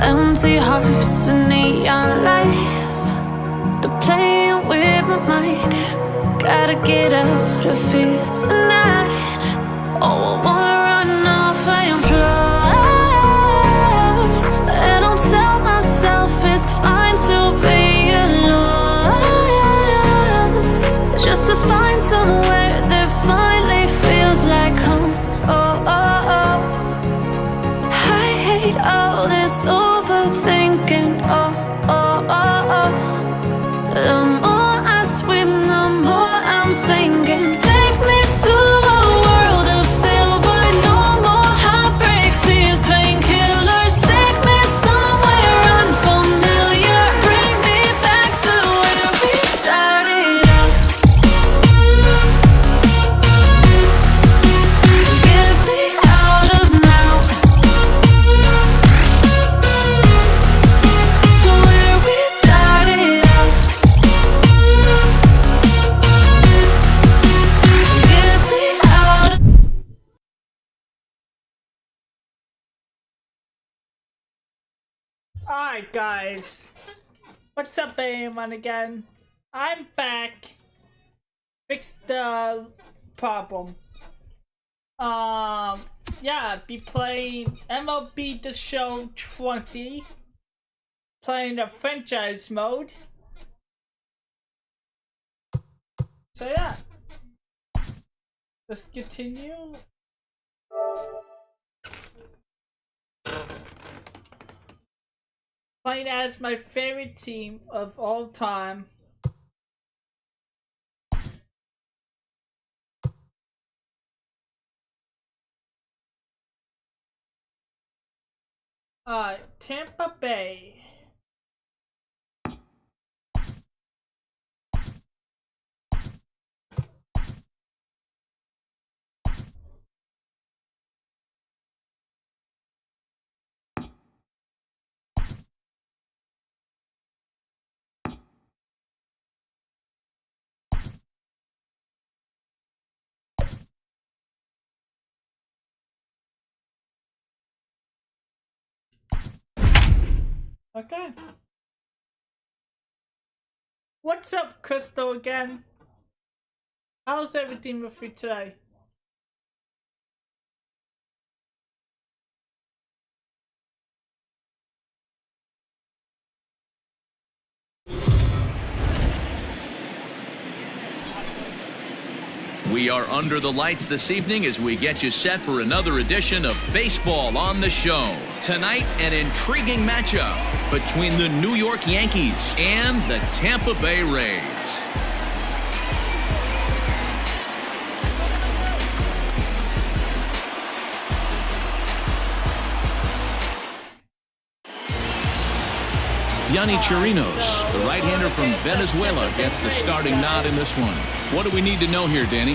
Empty hearts and neon lights, they're playing with my mind. Gotta get out of here tonight. Oh, I wanna run off and fly, and I'll tell myself it's fine to be alone, just to find somewhere that finally feels like home. Oh, oh, oh. I hate all this overthinking. Oh, oh, oh, oh. The more I swim, the more I'm sinking. Take me to a world of silver. No more heartbreaks, tears, painkillers. Take me somewhere unfamiliar. Bring me back to where we started out. Get me out of now, to where we started out. Get me out of. Alright guys, what's up everyone again? I'm back. Fixed the problem. Yeah, be playing MLB The Show 20. Playing the franchise mode. So yeah. Let's continue. Playing as my favorite team of all time. Tampa Bay. Okay. What's up, Crystal, again? How's everything with you today? We are under the lights this evening as we get you set for another edition of Baseball on the Show. Tonight, an intriguing matchup between the New York Yankees and the Tampa Bay Rays. Yonny Chirinos, the right-hander from Venezuela, gets the starting nod in this one. What do we need to know here, Danny?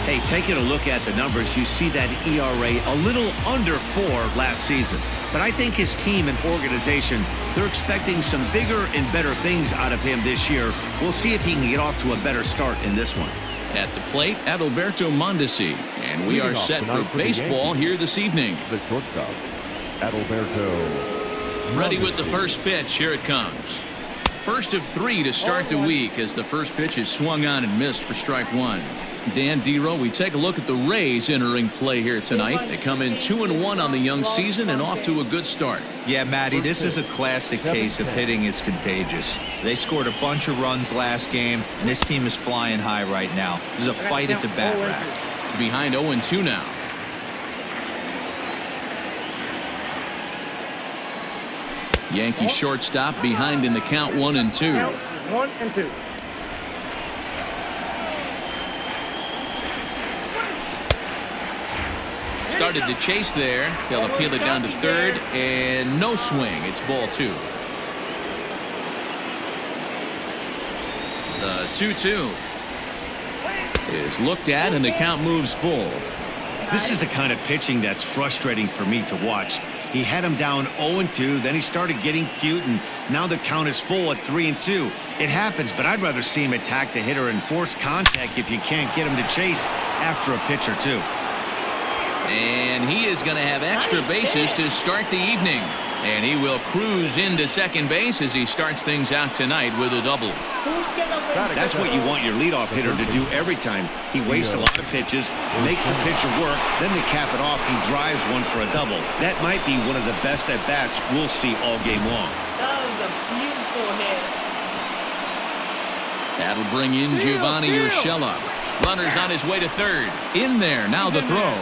Hey, taking a look at the numbers, you see that ERA a little under 4 last season. But I think his team and organization, they're expecting some bigger and better things out of him this year. We'll see if he can get off to a better start in this one. At the plate, Adalberto Mondesi. And we are set for baseball here this evening. The shortstop, Adalberto. Ready with the first pitch. Here it comes. First of 3 to start the week as the first pitch is swung on and missed for strike 1. Dan Dero, we take a look at the Rays entering play here tonight. They come in 2-1 on the young season and off to a good start. Yeah, Matty, this is a classic case of hitting is contagious. They scored a bunch of runs last game, and this team is flying high right now. There's a fight at the bat rack. Behind 0-2 now. Yankee shortstop behind in the count 1-2. 1-2. Started to chase there. They'll appeal it down to third, and no swing. It's ball 2. The 2-2 is looked at, and the count moves full. This is the kind of pitching that's frustrating for me to watch. He had him down 0-2, then he started getting cute, and now the count is full at 3-2. It happens, but I'd rather see him attack the hitter and force contact if you can't get him to chase after a pitch or two. And he is going to have extra bases to start the evening. And he will cruise into second base as he starts things out tonight with a double. Who's gonna win? That's what you want your leadoff hitter to do every time. He wastes a lot of pitches, makes the pitcher work, then to cap it off, he drives one for a double. That might be one of the best at-bats we'll see all game long. That was a beautiful hit. That'll bring in Giovanni Urshela. Runner's on his way to third. In there, now the throw.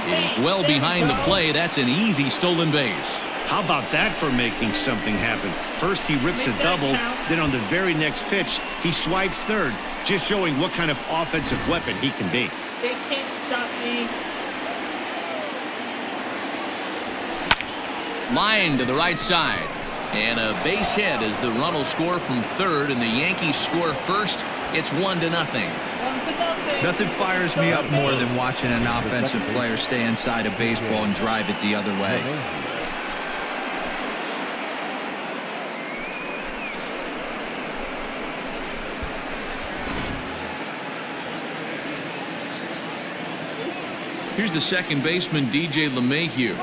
It is well behind the play. That's an easy stolen base. How about that for making something happen? First he rips a double, then on the very next pitch, he swipes third, just showing what kind of offensive weapon he can be. They can't stop me. Line to the right side. And a base hit as the run will score from third, and the Yankees score first. It's 1-0. 1-0. Nothing fires me up more than watching an offensive player stay inside a baseball and drive it the other way. Here's the second baseman, DJ LeMahieu,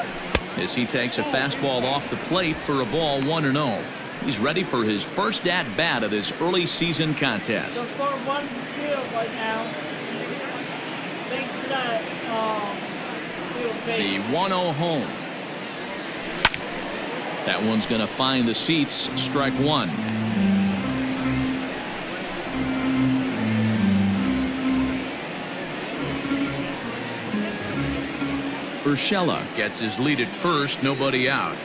as he takes a fastball off the plate for a ball 1-0. He's ready for his first at-bat of this early season So contest. for 1-0 right now. Thanks to that steal The base. 1-0 home. That one's going to find the seats. Strike one. Urshela gets his lead at first, nobody out.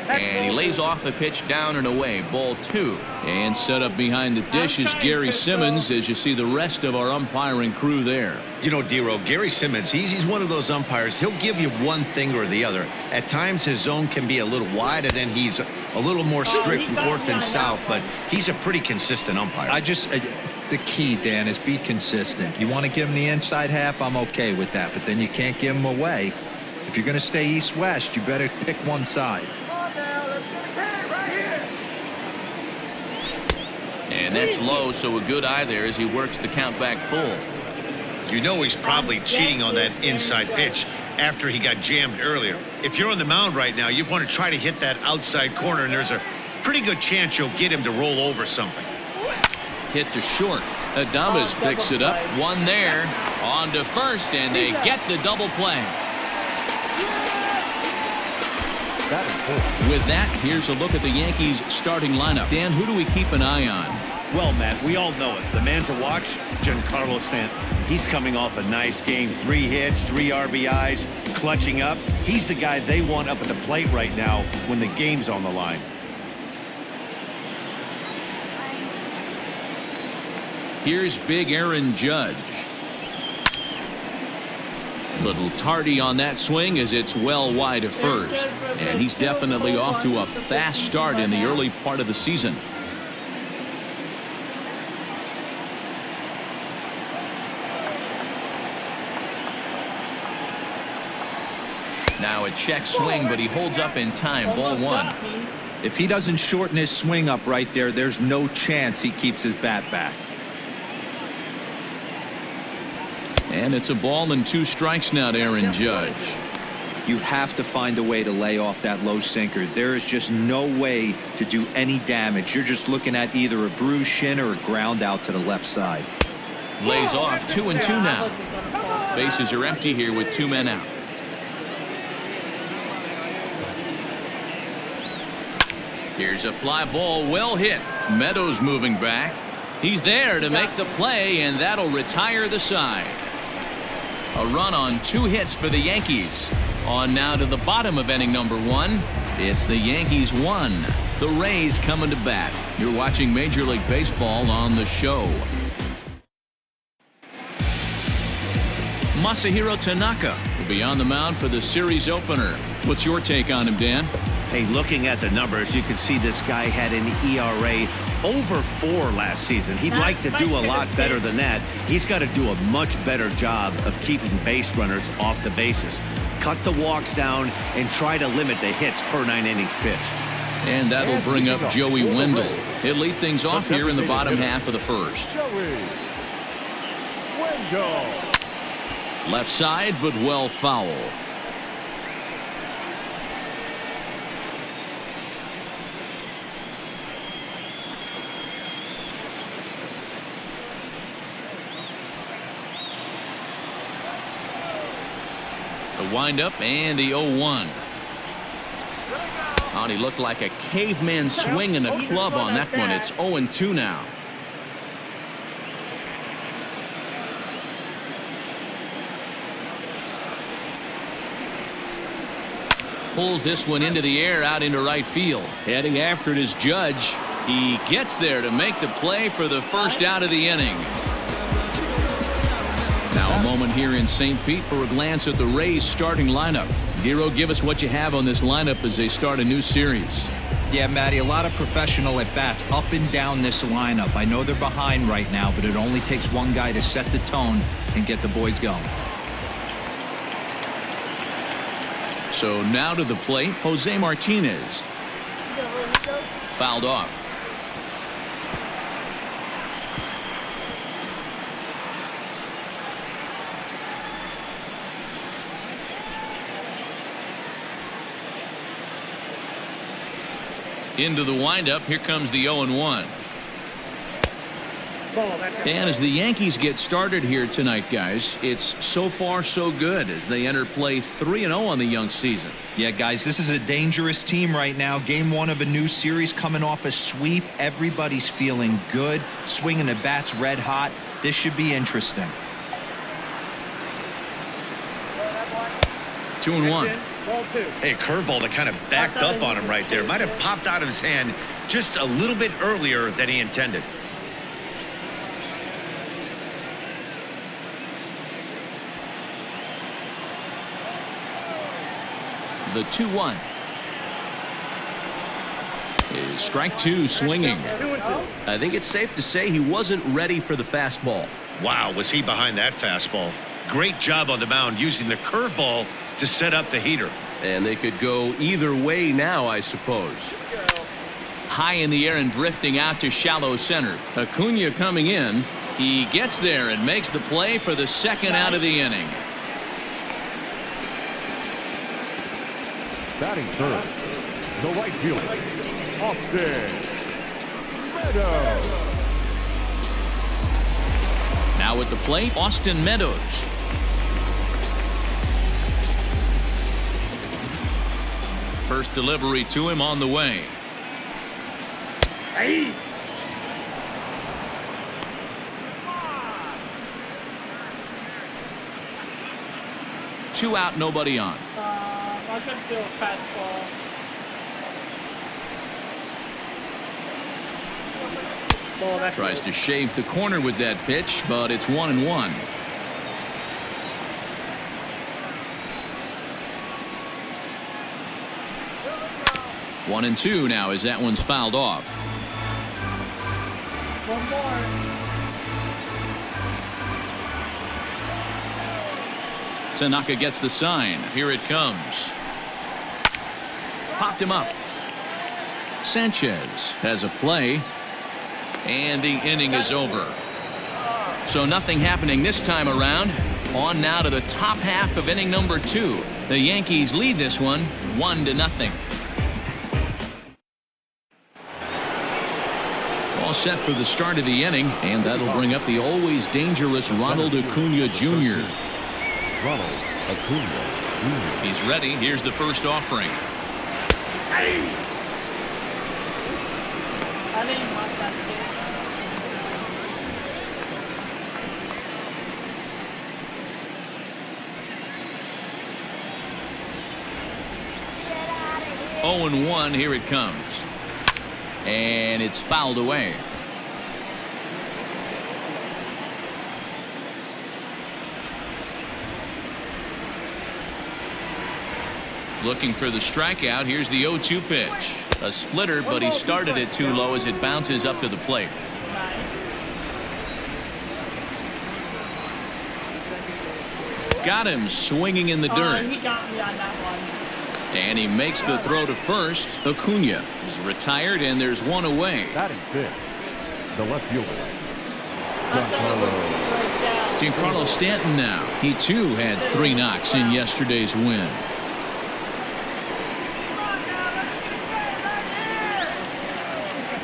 And he lays off a pitch down and away, ball two. And set up behind the dish is Gary Simmons as you see the rest of our umpiring crew there. You know, D-Row, Gary Simmons, he's one of those umpires. He'll give you one thing or the other. At times his zone can be a little wide, and then he's a little more strict north than south, but he's a pretty consistent umpire. The key, Dan, is be consistent. You want to give him the inside half, I'm okay with that, but then you can't give him away. If you're going to stay east-west, you better pick one side. And that's low, so a good eye there as he works the count back full. You know he's probably cheating on that inside pitch after he got jammed earlier. If you're on the mound right now, you want to try to hit that outside corner, and there's a pretty good chance you'll get him to roll over something. Hit to short. Adames picks it up. One there. On to first, and they get the double play. With that, here's a look at the Yankees starting lineup. Dan, who do we keep an eye on? Well, Matt, we all know it. The man to watch, Giancarlo Stanton. He's coming off a nice game. 3 hits, 3 RBIs, clutching up. He's the guy they want up at the plate right now when the game's on the line. Here's big Aaron Judge. Little tardy on that swing as it's well wide of first. And he's definitely off to a fast start in the early part of the season. Now a check swing, but he holds up in time. Ball one. If he doesn't shorten his swing up right there, there's no chance he keeps his bat back. And it's a ball and 2 strikes now to Aaron Judge. You have to find a way to lay off that low sinker. There is just no way to do any damage. You're just looking at either a bruised shin or a ground out to the left side. Lays off 2-2 now. Bases are empty here with 2 men out. Here's a fly ball, well hit. Meadows moving back. He's there to make the play, and that'll retire the side. A run on 2 hits for the Yankees. On now to the bottom of inning number 1. It's the Yankees 1. The Rays coming to bat. You're watching Major League Baseball on the show. Masahiro Tanaka will be on the mound for the series opener. What's your take on him, Dan? Hey, looking at the numbers, you can see this guy had an ERA over 4 last season. He'd like to do a lot better than that. He's got to do a much better job of keeping base runners off the bases. Cut the walks down and try to limit the hits per 9 innings pitched. And that'll bring up Joey Wendell. He'll lead things off here in the bottom half of the first. Joey Wendell. Left side, but well foul. The windup and the 0-1. Oh, he looked like a caveman swinging a club on that one. It's 0-2 now. Pulls this one into the air out into right field. Heading after it is Judge. He gets there to make the play for the first out of the inning. Now a moment here in St. Pete for a glance at the Rays starting lineup. Dero, give us what you have on this lineup as they start a new series. Yeah, Matty, a lot of professional at-bats up and down this lineup. I know they're behind right now, but it only takes one guy to set the tone and get the boys going. So now to the plate, Jose Martinez. Fouled off. Into the windup, here comes the 0-1. And as the Yankees get started here tonight, guys, it's so far so good as they enter play 3-0 on the young season. Yeah, guys, this is a dangerous team right now. Game 1 of a new series coming off a sweep. Everybody's feeling good, swinging the bats red hot. This should be interesting. 2-1. Hey, curveball that kind of backed up on him right there. Might have popped out of his hand just a little bit earlier than he intended. The 2-1 is strike 2 swinging. I think it's safe to say he wasn't ready for the fastball. Wow, was he behind that fastball. Great job on the mound using the curveball to set up the heater. And they could go either way now, I suppose. High in the air and drifting out to shallow center. Acuna coming in. He gets there and makes the play for the second out of the inning. Batting third, the right fielder, Austin Meadows. Now at the plate, Austin Meadows. First delivery to him on the way. Hey. 2 out, nobody on. I'm going to do a fastball. Tries to shave the corner with that pitch, but it's 1-1. One and 2 now as that one's fouled off. One more. Tanaka gets the sign. Here it comes. Popped him up. Sanchez has a play. And the inning is over. So nothing happening this time around. On now to the top half of inning number 2. The Yankees lead this one 1-0. All set for the start of the inning, and that'll bring up the always dangerous Ronald Acuna Jr. Ronald Acuna Jr. He's ready. Here's the first offering. I didn't want that kid. 0-1, here it comes. And it's fouled away. Looking for the strikeout. Here's the 0-2 pitch. A splitter, but he started it too low as it bounces up to the plate. Got him swinging in the dirt. He got me on that one. And he makes the throw to first. Acuna is retired, and there's one away. Batting fifth, the left fielder, Giancarlo. Giancarlo Stanton now. He too had 3 knocks in yesterday's win.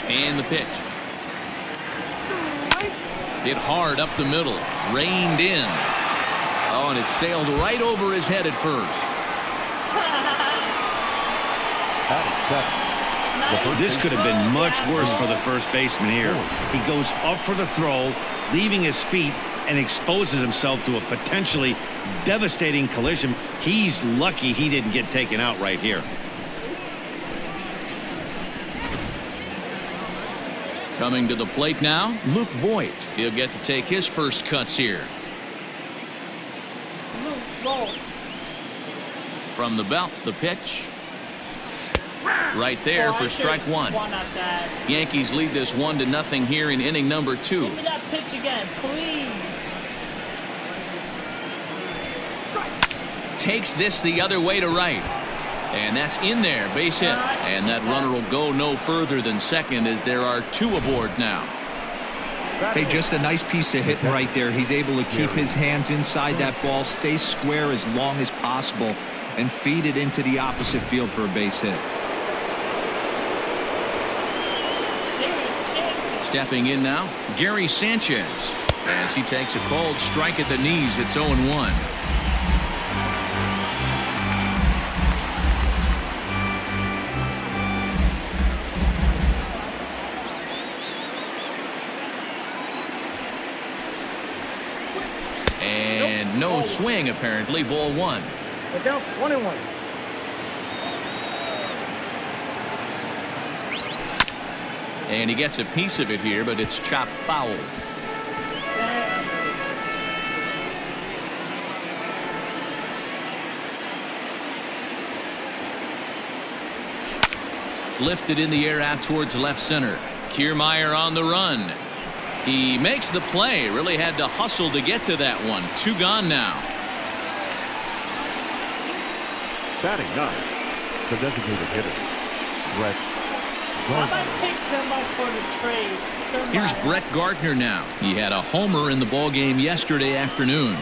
And the pitch. Hit hard up the middle. Reined in. Oh, and it sailed right over his head at first. This could have been much worse for the first baseman here. He goes up for the throw, leaving his feet, and exposes himself to a potentially devastating collision. He's lucky he didn't get taken out right here. Coming to the plate now, Luke Voigt. He'll get to take his first cuts here. From the belt, the pitch. Right there for strike 1. Yankees lead this 1-0 here in inning number 2. Give me that pitch again, please. Takes this the other way to right. And that's in there, base hit. And that runner will go no further than second as there are 2 aboard now. Hey, just a nice piece of hitting right there. He's able to keep his hands inside that ball, stay square as long as possible, and feed it into the opposite field for a base hit. Stepping in now, Gary Sanchez. As he takes a cold strike at the knees, it's 0-1. And no swing, apparently. Ball 1. Down 1-1. And he gets a piece of it here, but it's chopped foul. Lifted in the air out towards left center. Kiermaier on the run. He makes the play. Really had to hustle to get to that one. 2 gone now. Batting 9, the designated hitter, Brett Gardner. Here's Brett Gardner now. He had a homer in the ballgame yesterday afternoon.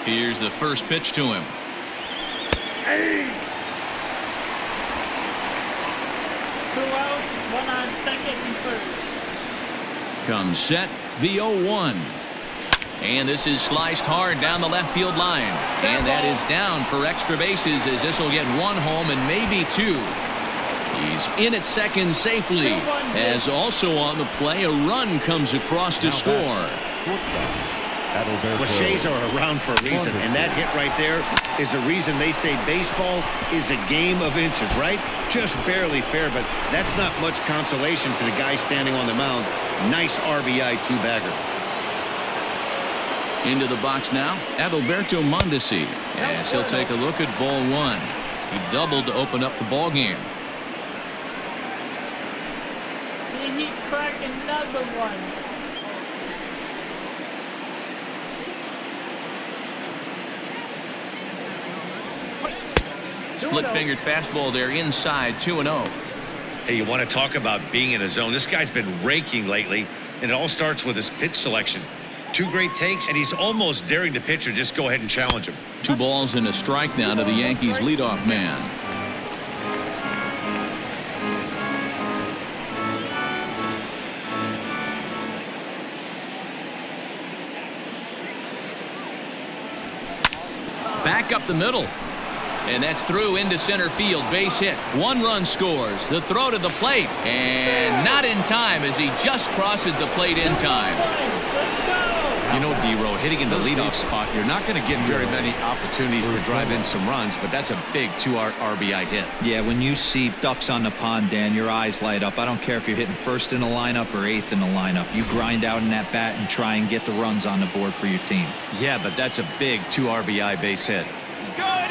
Here's the first pitch to him. Hey. 2 outs, 1 on second and first. Comes set, the 0-1. And this is sliced hard down the left field line. And that is down for extra bases as this will get 1 home and maybe 2. He's in at second safely. As also on the play, a run comes across to score. Cliches are around for a reason, and that hit right there is a reason they say baseball is a game of inches, right? Just barely fair, but that's not much consolation to the guy standing on the mound. Nice RBI 2-bagger. Into the box now, Adalberto Mondesi, as he'll take a look at ball 1. He doubled to open up the ball game. Did he crack another one? Split-fingered fastball there inside, 2-0. Hey, you want to talk about being in a zone? This guy's been raking lately, and it all starts with his pitch selection. 2 great takes, and he's almost daring the pitcher just go ahead and challenge him. 2 balls and a strike now to the Yankees leadoff man. Back up the middle. And that's through into center field. Base hit. 1 run scores. The throw to the plate. And not in time as he just crosses the plate in time. You know, D-Row, hitting in the leadoff spot, you're not going to get very many opportunities to drive in some runs, but that's a big 2 RBI hit. Yeah, when you see ducks on the pond, Dan, your eyes light up. I don't care if you're hitting first in the lineup or 8th in the lineup. You grind out in that bat and try and get the runs on the board for your team. Yeah, but that's a big 2 RBI base hit.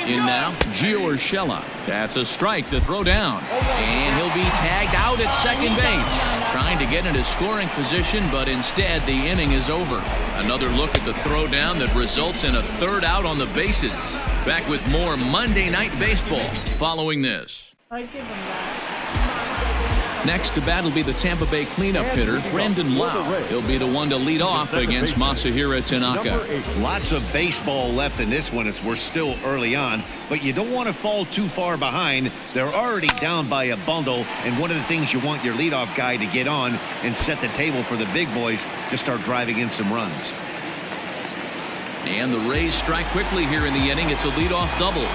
In now, Gio Urshela. That's a strike to throw down. And he'll be tagged out at second base. Trying to get into scoring position, but instead the inning is over. Another look at the throw down that results in a 3rd out on the bases. Back with more Monday Night Baseball following this. I give him that. Next to bat will be the Tampa Bay cleanup hitter, Brandon Lau. He'll be the one to lead off against Masahiro Tanaka. Lots of baseball left in this one as we're still early on, but you don't want to fall too far behind. They're already down by a bundle, and one of the things you want your leadoff guy to get on and set the table for the big boys to start driving in some runs. And the Rays strike quickly here in the inning. It's a leadoff double.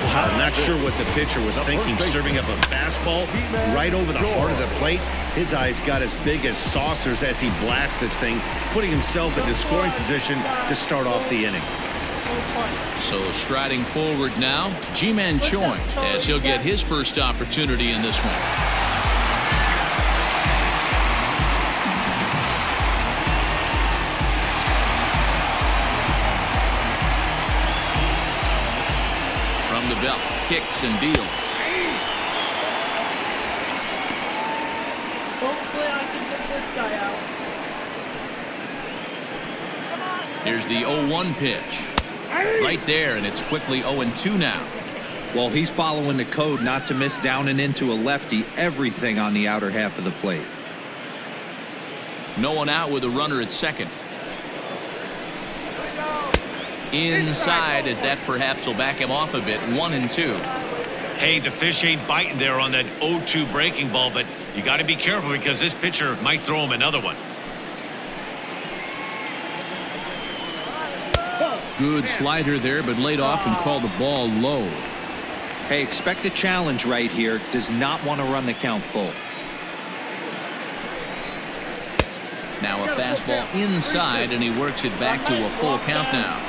I'm not sure what the pitcher was thinking, serving up a fastball right over the heart of the plate. His eyes got as big as saucers as he blasts this thing, putting himself in the scoring position to start off the inning. So striding forward now, Ji-Man Choi, as he'll get his first opportunity in this one. From the belt, kicks and deals. Hopefully I can get this guy out. Here's the 0-1 pitch. Right there, and it's quickly 0-2 now. Well, he's following the code not to miss down and into a lefty, everything on the outer half of the plate. No one out with a runner at second. Inside, as that perhaps will back him off a bit. 1-2. Hey, the fish ain't biting there on that 0-2 breaking ball, but you got to be careful because this pitcher might throw him another one. Good slider there, but laid off and called the ball low. Hey, expect a challenge right here. Does not want to run the count full. Now a fastball inside, and he works it back to a full count now.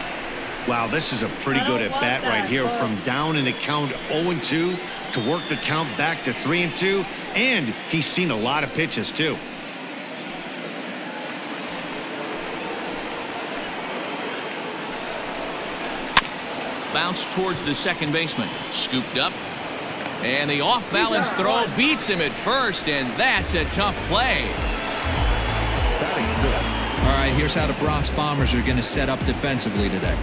Wow, this is a pretty good at bat right here. From down in the count 0-2 to work the count back to 3-2, and he's seen a lot of pitches too. Bounce towards the second baseman. Scooped up. And the off-balance throw beats him at first, and that's a tough play. All right, here's how the Bronx Bombers are going to set up defensively today.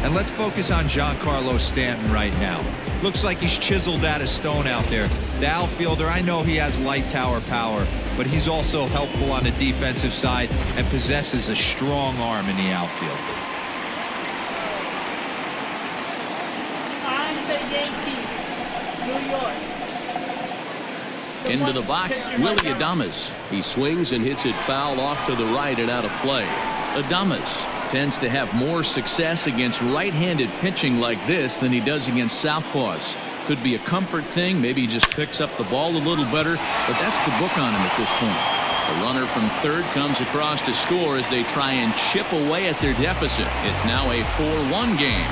And let's focus on Giancarlo Stanton right now. Looks like he's chiseled out of stone out there. The outfielder, I know he has light tower power, but he's also helpful on the defensive side and possesses a strong arm in the outfield. New York. Into the box, Willy Adames. He swings and hits it foul off to the right and out of play. Adames tends to have more success against right-handed pitching like this than he does against southpaws. Could be a comfort thing. Maybe he just picks up the ball a little better, but that's the book on him at this point. The runner from third comes across to score as they try and chip away at their deficit. It's now a 4-1 game.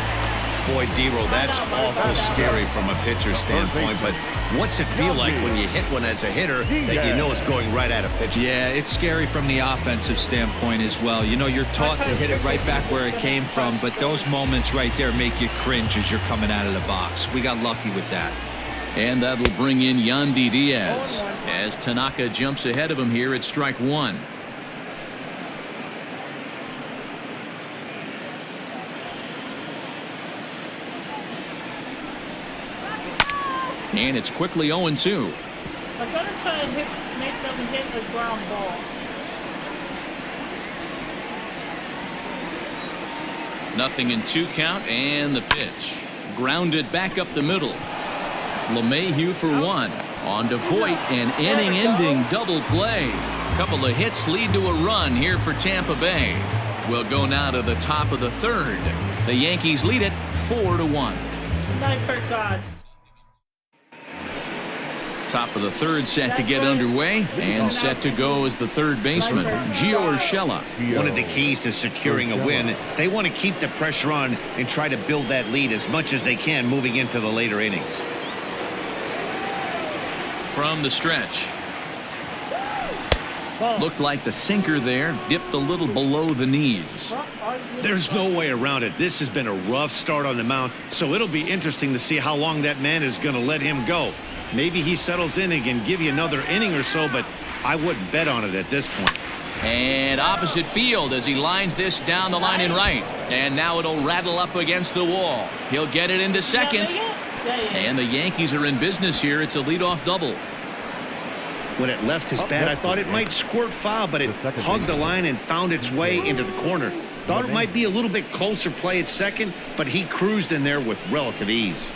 Boy, D-Roll, that's awful scary from a pitcher's standpoint, but what's it feel like when you hit one as a hitter that you know it's going right at a pitcher? Yeah, it's scary from the offensive standpoint as well. You know, you're taught to hit it right back where it came from, but those moments right there make you cringe as you're coming out of the box. We got lucky with that. And that'll bring in Yandy Diaz as Tanaka jumps ahead of him here at strike one. And it's quickly 0-2. I'm gonna try and make them hit the ground ball. Nothing in 2 count, and the pitch. Grounded back up the middle. LeMahieu for 1. On to Voit, an inning-ending double play. A couple of hits lead to a run here for Tampa Bay. We'll go now to the top of the third. The Yankees lead it 4-1. Sniper God. Top of the third set to get underway, and set to go as the third baseman, Gio Urshela. One of the keys to securing a win, they want to keep the pressure on and try to build that lead as much as they can moving into the later innings. From the stretch. Looked like the sinker there dipped a little below the knees. There's no way around it. This has been a rough start on the mound, so it'll be interesting to see how long that man is going to let him go. Maybe he settles in and can give you another inning or so, but I wouldn't bet on it at this point. And opposite field as he lines this down the line in right. And now it'll rattle up against the wall. He'll get it into second. And the Yankees are in business here. It's a leadoff double. When it left his bat, I thought it might squirt foul, but it hugged the line and found its way into the corner. Thought it might be a little bit closer play at second, but he cruised in there with relative ease.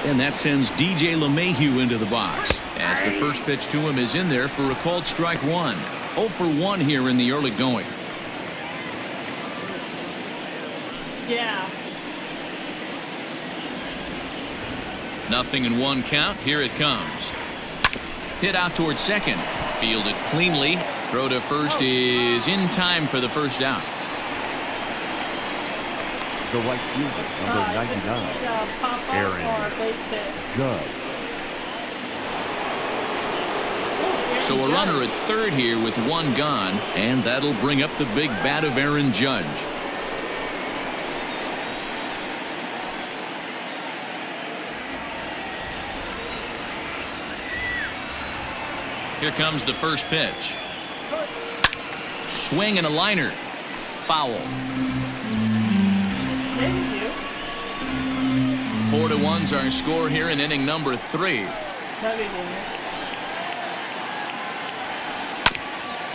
And that sends DJ LeMahieu into the box as the first pitch to him is in there for a called strike one. 0 for 1 here in the early going. Yeah. 0-1 count. Here it comes. Hit out towards second. Fielded cleanly. Throw to first is in time for the first out. The right fielder, number 99, Aaron Judge. So a runner at third here with one gone, and that'll bring up the big bat of Aaron Judge. Here comes the first pitch. Swing and a liner. Foul. 4-1's our score here in inning number 3.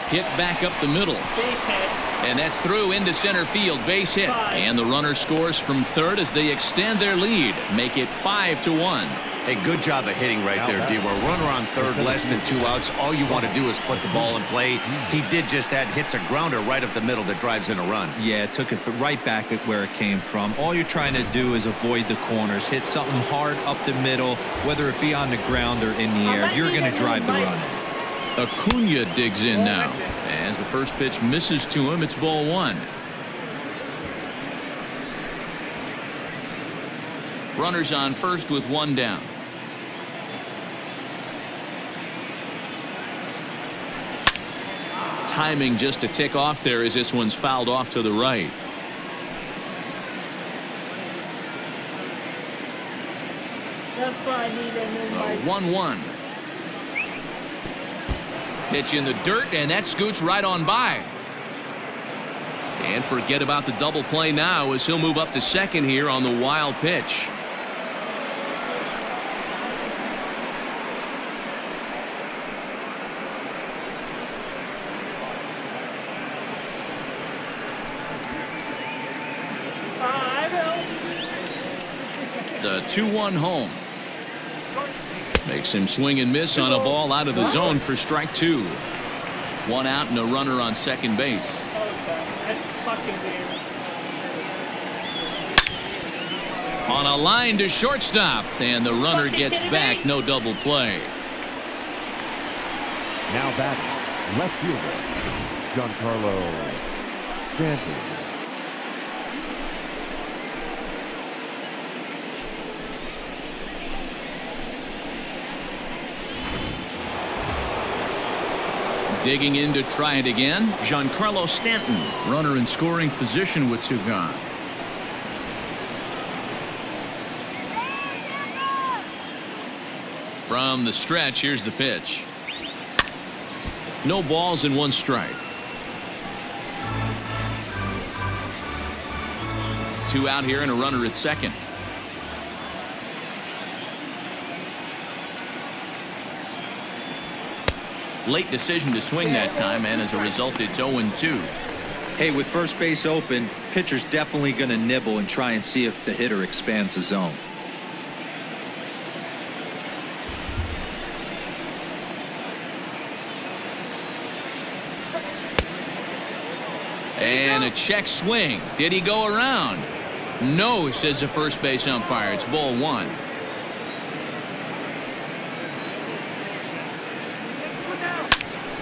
Hit back up the middle. And that's through into center field. Base hit. And the runner scores from third as they extend their lead. Make it 5-1. Hey, good job of hitting right there, D. We're a runner on third, less than 2 outs. All you want to do is put the ball in play. He did just that. Hits a grounder right up the middle that drives in a run. Yeah, took it right back at where it came from. All you're trying to do is avoid the corners. Hit something hard up the middle, whether it be on the ground or in the air. You're going to drive the run. Acuna digs in now. As the first pitch misses to him, it's ball 1. Runners on first with 1 down. Timing just a tick off there as this one's fouled off to the right. That's why I need a 1-1. Pitch in the dirt, and that scoots right on by. And forget about the double play now as he'll move up to second here on the wild pitch. The 2-1 home. Makes him swing and miss on a ball out of the zone for strike 2. 1 out and a runner on second base. That's fucking weird. On a line to shortstop, and the runner gets back. No double play. Now batting, left fielder, Giancarlo Stanton. Digging in to try it again, Giancarlo Stanton. Runner in scoring position with 2 gone. From the stretch, here's the pitch. No balls and 1 strike. 2 out here and a runner at second. Late decision to swing that time, and as a result, it's 0-2. Hey, with first base open, pitcher's definitely going to nibble and try and see if the hitter expands the zone. And a check swing. Did he go around? No, says the first base umpire. It's ball 1.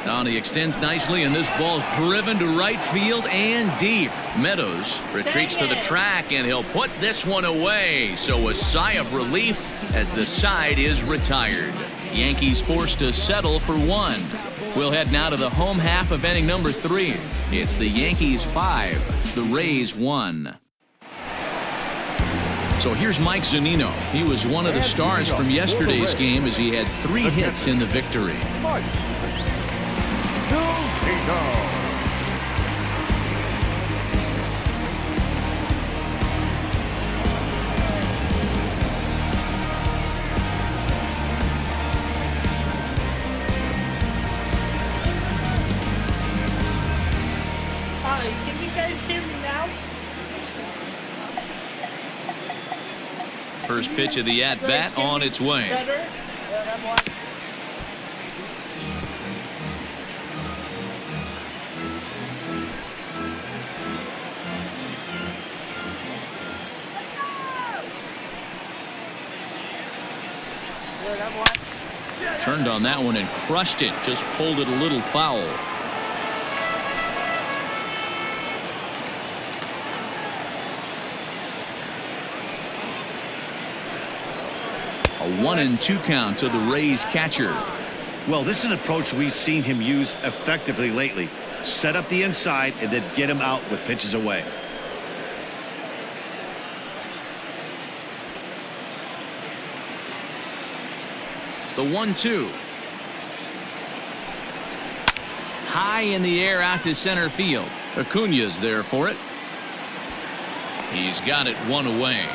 Now he extends nicely, and this ball's driven to right field and deep. Meadows retreats to the track, and he'll put this one away. So a sigh of relief as the side is retired. Yankees forced to settle for 1. We'll head now to the home half of inning number 3. It's the Yankees 5, the Rays 1. So here's Mike Zunino. He was one of the stars from yesterday's game as he had 3 hits in the victory. First pitch of the at-bat on its way. Better. Turned on that one and crushed it. Just pulled it a little foul. A 1-2 count to the Rays catcher. Well, this is an approach we've seen him use effectively lately. Set up the inside and then get him out with pitches away. The 1-2. High in the air out to center field. Acuna's there for it. He's got it one away.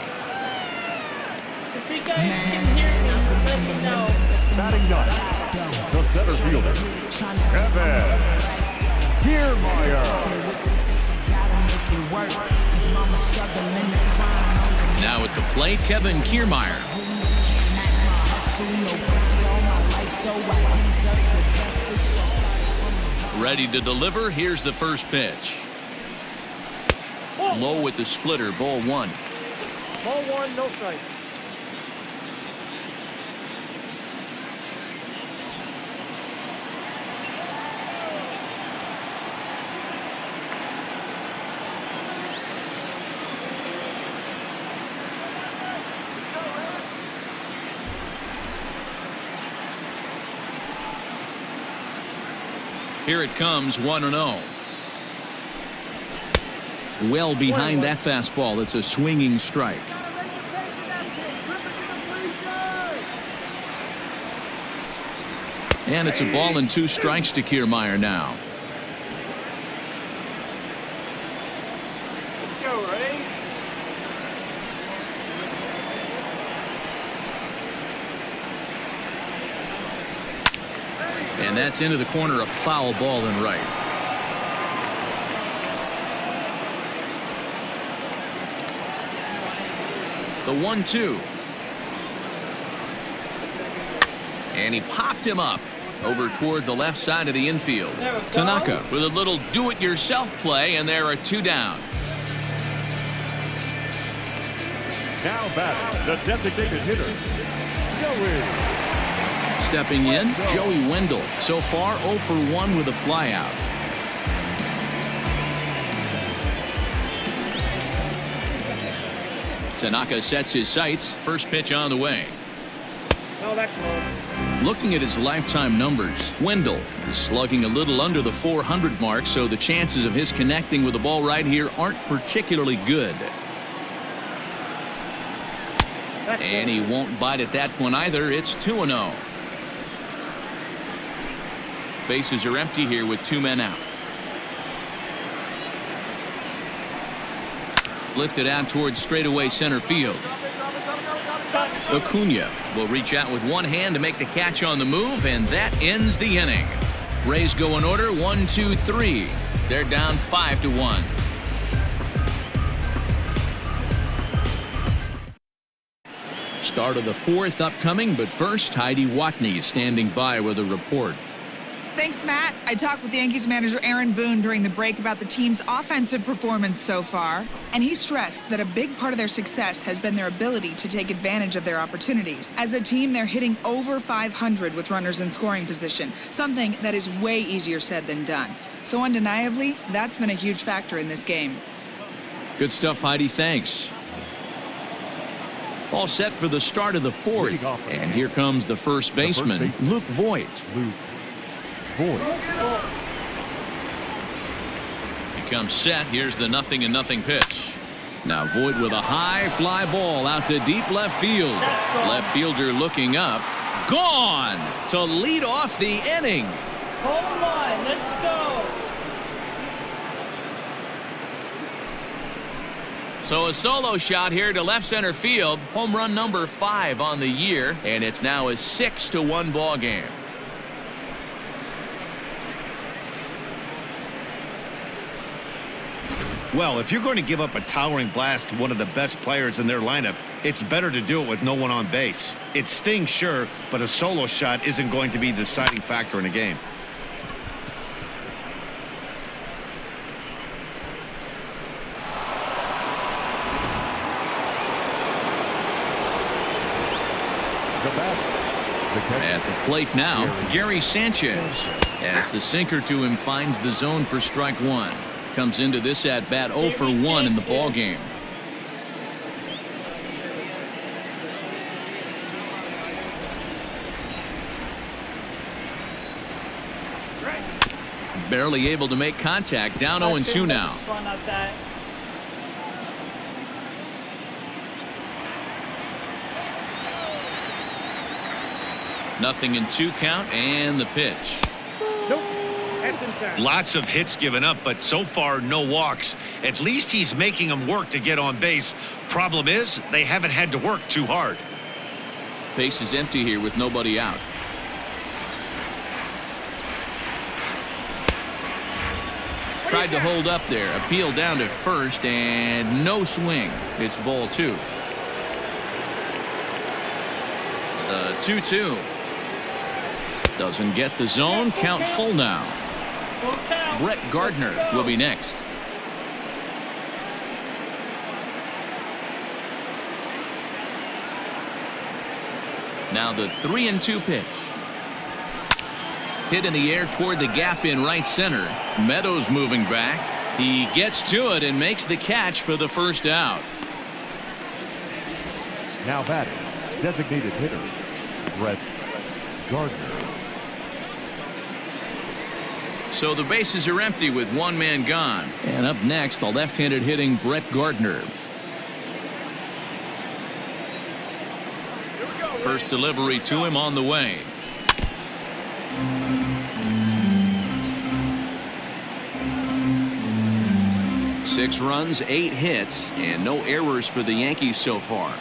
If you guys can hear me, let me know. Batting ninth, the center fielder, Kevin Kiermaier. Now at the plate, Kevin Kiermaier. Ready to deliver. Here's the first pitch. Low with the splitter. Ball one. Ball one, no strike. Here it comes, 1-0. Well behind that fastball. It's a swinging strike. And it's a ball and 2 strikes to Kiermaier now. And that's into the corner, a foul ball and right. The 1-2. And he popped him up over toward the left side of the infield. Tanaka with a little do-it-yourself play, and there are 2 down. Now batting, the designated hitter, Joey. Stepping in, Joey Wendell. So far 0 for 1 with a flyout. Tanaka sets his sights. First pitch on the way. Oh, that's close. Looking at his lifetime numbers, Wendell is slugging a little under the 400 mark, so the chances of his connecting with the ball right here aren't particularly good. And he won't bite at that one either. It's 2-0. Bases are empty here with 2 men out. Lifted out towards straightaway center field. Acuna will reach out with one hand to make the catch on the move, and that ends the inning. Rays go in order 1, 2, 3. They're down 5-1. Start of the 4th upcoming, but first Heidi Watney standing by with a report. Thanks, Matt. I talked with Yankees manager Aaron Boone during the break about the team's offensive performance so far, and he stressed that a big part of their success has been their ability to take advantage of their opportunities. As a team, they're hitting over 500 with runners in scoring position, something that is way easier said than done. So undeniably, that's been a huge factor in this game. Good stuff, Heidi. Thanks. All set for the start of the 4th, and here comes the first baseman, Luke Voit. He comes set. Here's the 0-0 pitch. Now Voit with a high fly ball out to deep left field. Left fielder looking up. Gone to lead off the inning. Hold on, let's go. So a solo shot here to left center field. Home run number 5 on the year, and it's now a 6-1 ball game. Well, if you're going to give up a towering blast to one of the best players in their lineup, it's better to do it with no one on base. It stings, sure, but a solo shot isn't going to be the deciding factor in a game. At the plate now, Gary Sanchez. As the sinker to him finds the zone for strike one. Comes into this at bat 0 for 1 in the ball game. Barely able to make contact. Down 0-2 now. Nothing in 2 count and the pitch. Lots of hits given up, but so far no walks. At least he's making them work to get on base. Problem is, they haven't had to work too hard. Base is empty here with nobody out. Tried to hold up there. Appeal down to first and no swing. It's ball 2. The 2-2. Doesn't get the zone. Count full now. Brett Gardner will be next. Now the 3-2 pitch. Hit in the air toward the gap in right center. Meadows moving back. He gets to it and makes the catch for the first out. Now batting, designated hitter, Brett Gardner. So the bases are empty with one man gone. And up next, the left-handed hitting Brett Gardner. First delivery to him on the way. Six runs, 8 hits, and no errors for the Yankees so far.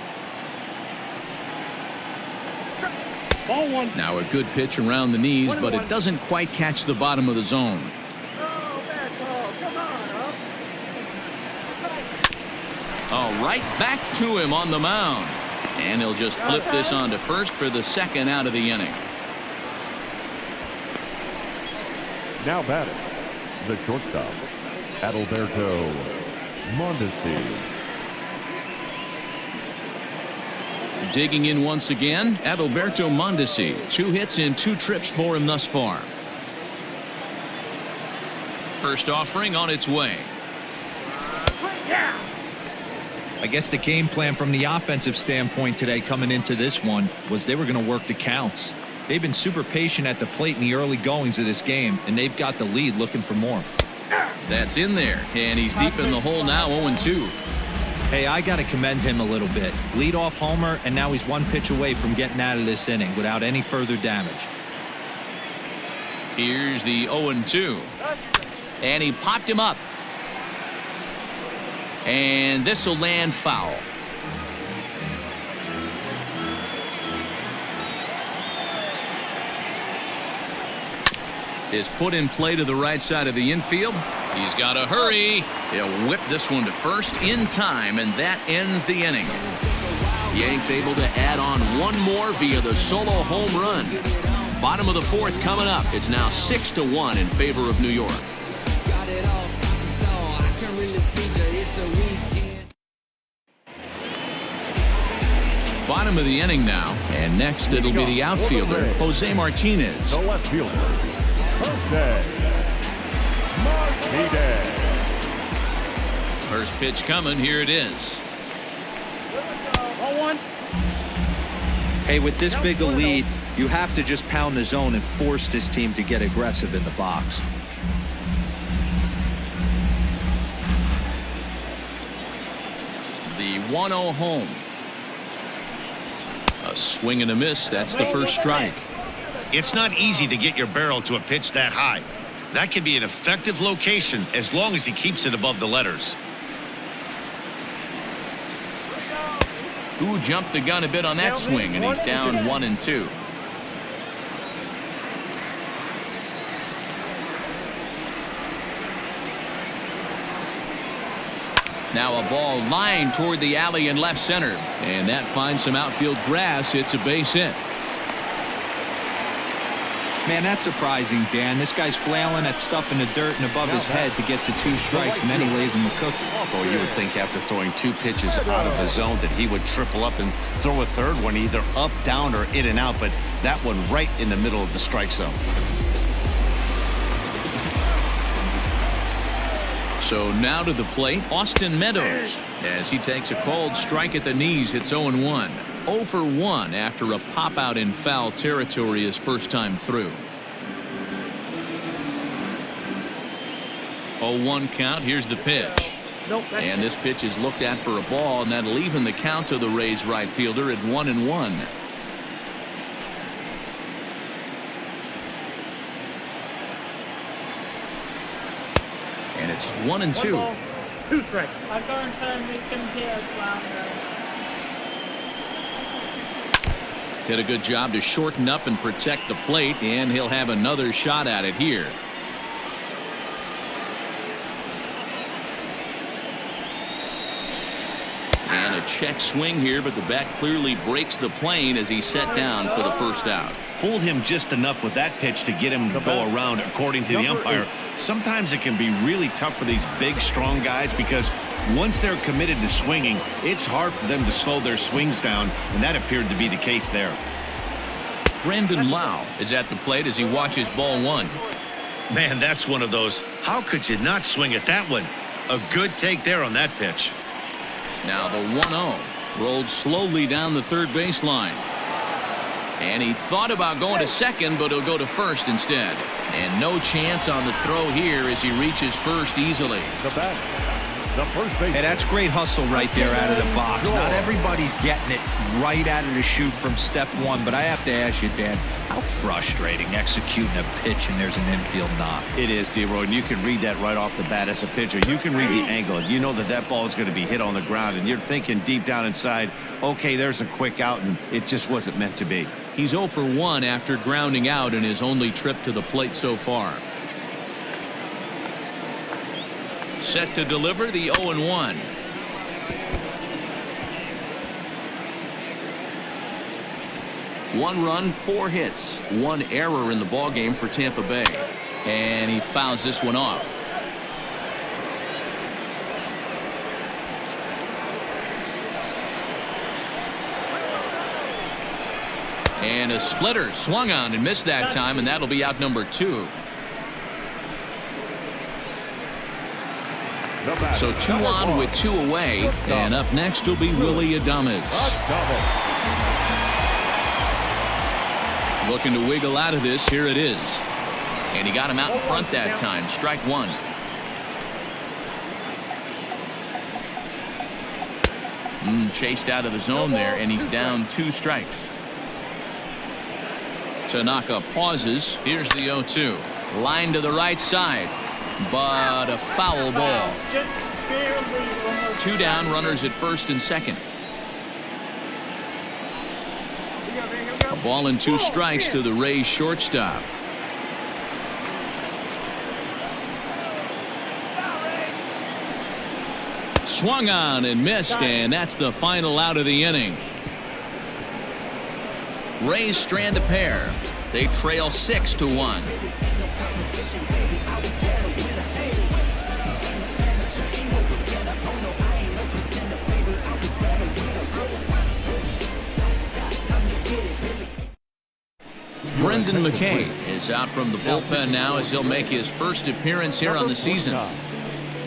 Ball 1. Now a good pitch around the knees, but it doesn't quite catch the bottom of the zone. All right, back to him on the mound. And he'll just flip this on to first for the second out of the inning. Now batting, the shortstop, Adalberto Mondesi. Digging in once again, Adalberto Mondesi. 2 hits in 2 trips for him thus far. First offering on its way. I guess the game plan from the offensive standpoint today coming into this one was they were going to work the counts. They've been super patient at the plate in the early goings of this game, and they've got the lead looking for more. That's in there, and he's deep in the hole now, 0-2. Hey, I got to commend him a little bit. Leadoff homer, and now he's 1 pitch away from getting out of this inning without any further damage. Here's the 0-2. And he popped him up. And this will land foul. Is put in play to the right side of the infield. He's got to hurry. He'll whip this one to first in time, and that ends the inning. Yanks able to add on 1 more via the solo home run. Bottom of the 4th coming up. It's now 6-1 in favor of New York. Bottom of the inning now, and next it'll be the outfielder, Jose Martinez. The left fielder, Jose Martinez. First pitch coming, here it is. Ball 1. Hey, with this big a lead, you have to just pound the zone and force this team to get aggressive in the box. The 1-0 home. A swing and a miss. That's the first strike. It's not easy to get your barrel to a pitch that high. That can be an effective location as long as he keeps it above the letters. Who jumped the gun a bit on that swing, and he's down 1-2. Now a ball lined toward the alley in left center. And that finds some outfield grass. It's a base hit. Man, that's surprising, Dan. This guy's flailing at stuff in the dirt and above his head to get to 2 strikes, and then he lays him a cookie. Oh, you would think after throwing 2 pitches out of the zone that he would triple up and throw a third one either up, down, or in and out, but that one right in the middle of the strike zone. So now to the plate, Austin Meadows, as he takes a called strike at the knees. It's 0-1. 0 for 1 after a pop out in foul territory his first time through. 0-1 count. Here's the pitch. And this pitch is looked at for a ball, and that'll even the count to the Rays right fielder at 1-1. And it's 1-2. 2 strikes. I'm going to make him hit louder. Did a good job to shorten up and protect the plate, and he'll have another shot at it here. And a check swing here, but the bat clearly breaks the plane as he's set down for the first out. Fooled him just enough with that pitch to get him to go around, according to the umpire. Sometimes it can be really tough for these big, strong guys because once they're committed to swinging, it's hard for them to slow their swings down, and that appeared to be the case there. Brandon Lau is at the plate as he watches ball 1. Man, that's one of those. How could you not swing at that one? A good take there on that pitch. Now the 1-0 rolled slowly down the third baseline. And he thought about going to second, but he'll go to first instead. And no chance on the throw here as he reaches first easily. The bat. The first base. Hey, that's great hustle right there out of the box. Not everybody's getting it right out of the chute from step 1, but I have to ask you, Dan, how frustrating executing a pitch and there's an infield knock. It is, D-Roy, and you can read that right off the bat as a pitcher. You can read the angle. You know that that ball is going to be hit on the ground, and you're thinking deep down inside, okay, there's a quick out, and it just wasn't meant to be. He's 0 for 1 after grounding out in his only trip to the plate so far. Set to deliver the 0-1. One run, 4 hits, 1 error in the ballgame for Tampa Bay. And he fouls this one off. And a splitter swung on and missed that time, and that'll be out number 2. So 2 on with 2 away, and up next will be Willy Adames. Looking to wiggle out of this. Here it is. And he got him out in front that time. Strike 1. Chased out of the zone there, and he's down 2 strikes. Tanaka pauses. Here's the 0-2. Line to the right side. But a foul ball. Just barely. 2 down, runners at first and second. A ball and 2 strikes to the Rays shortstop. Swung on and missed, and that's the final out of the inning. Rays strand a pair. They trail 6-1. Brendan McKay is out from the bullpen now as he'll make his first appearance here on the season.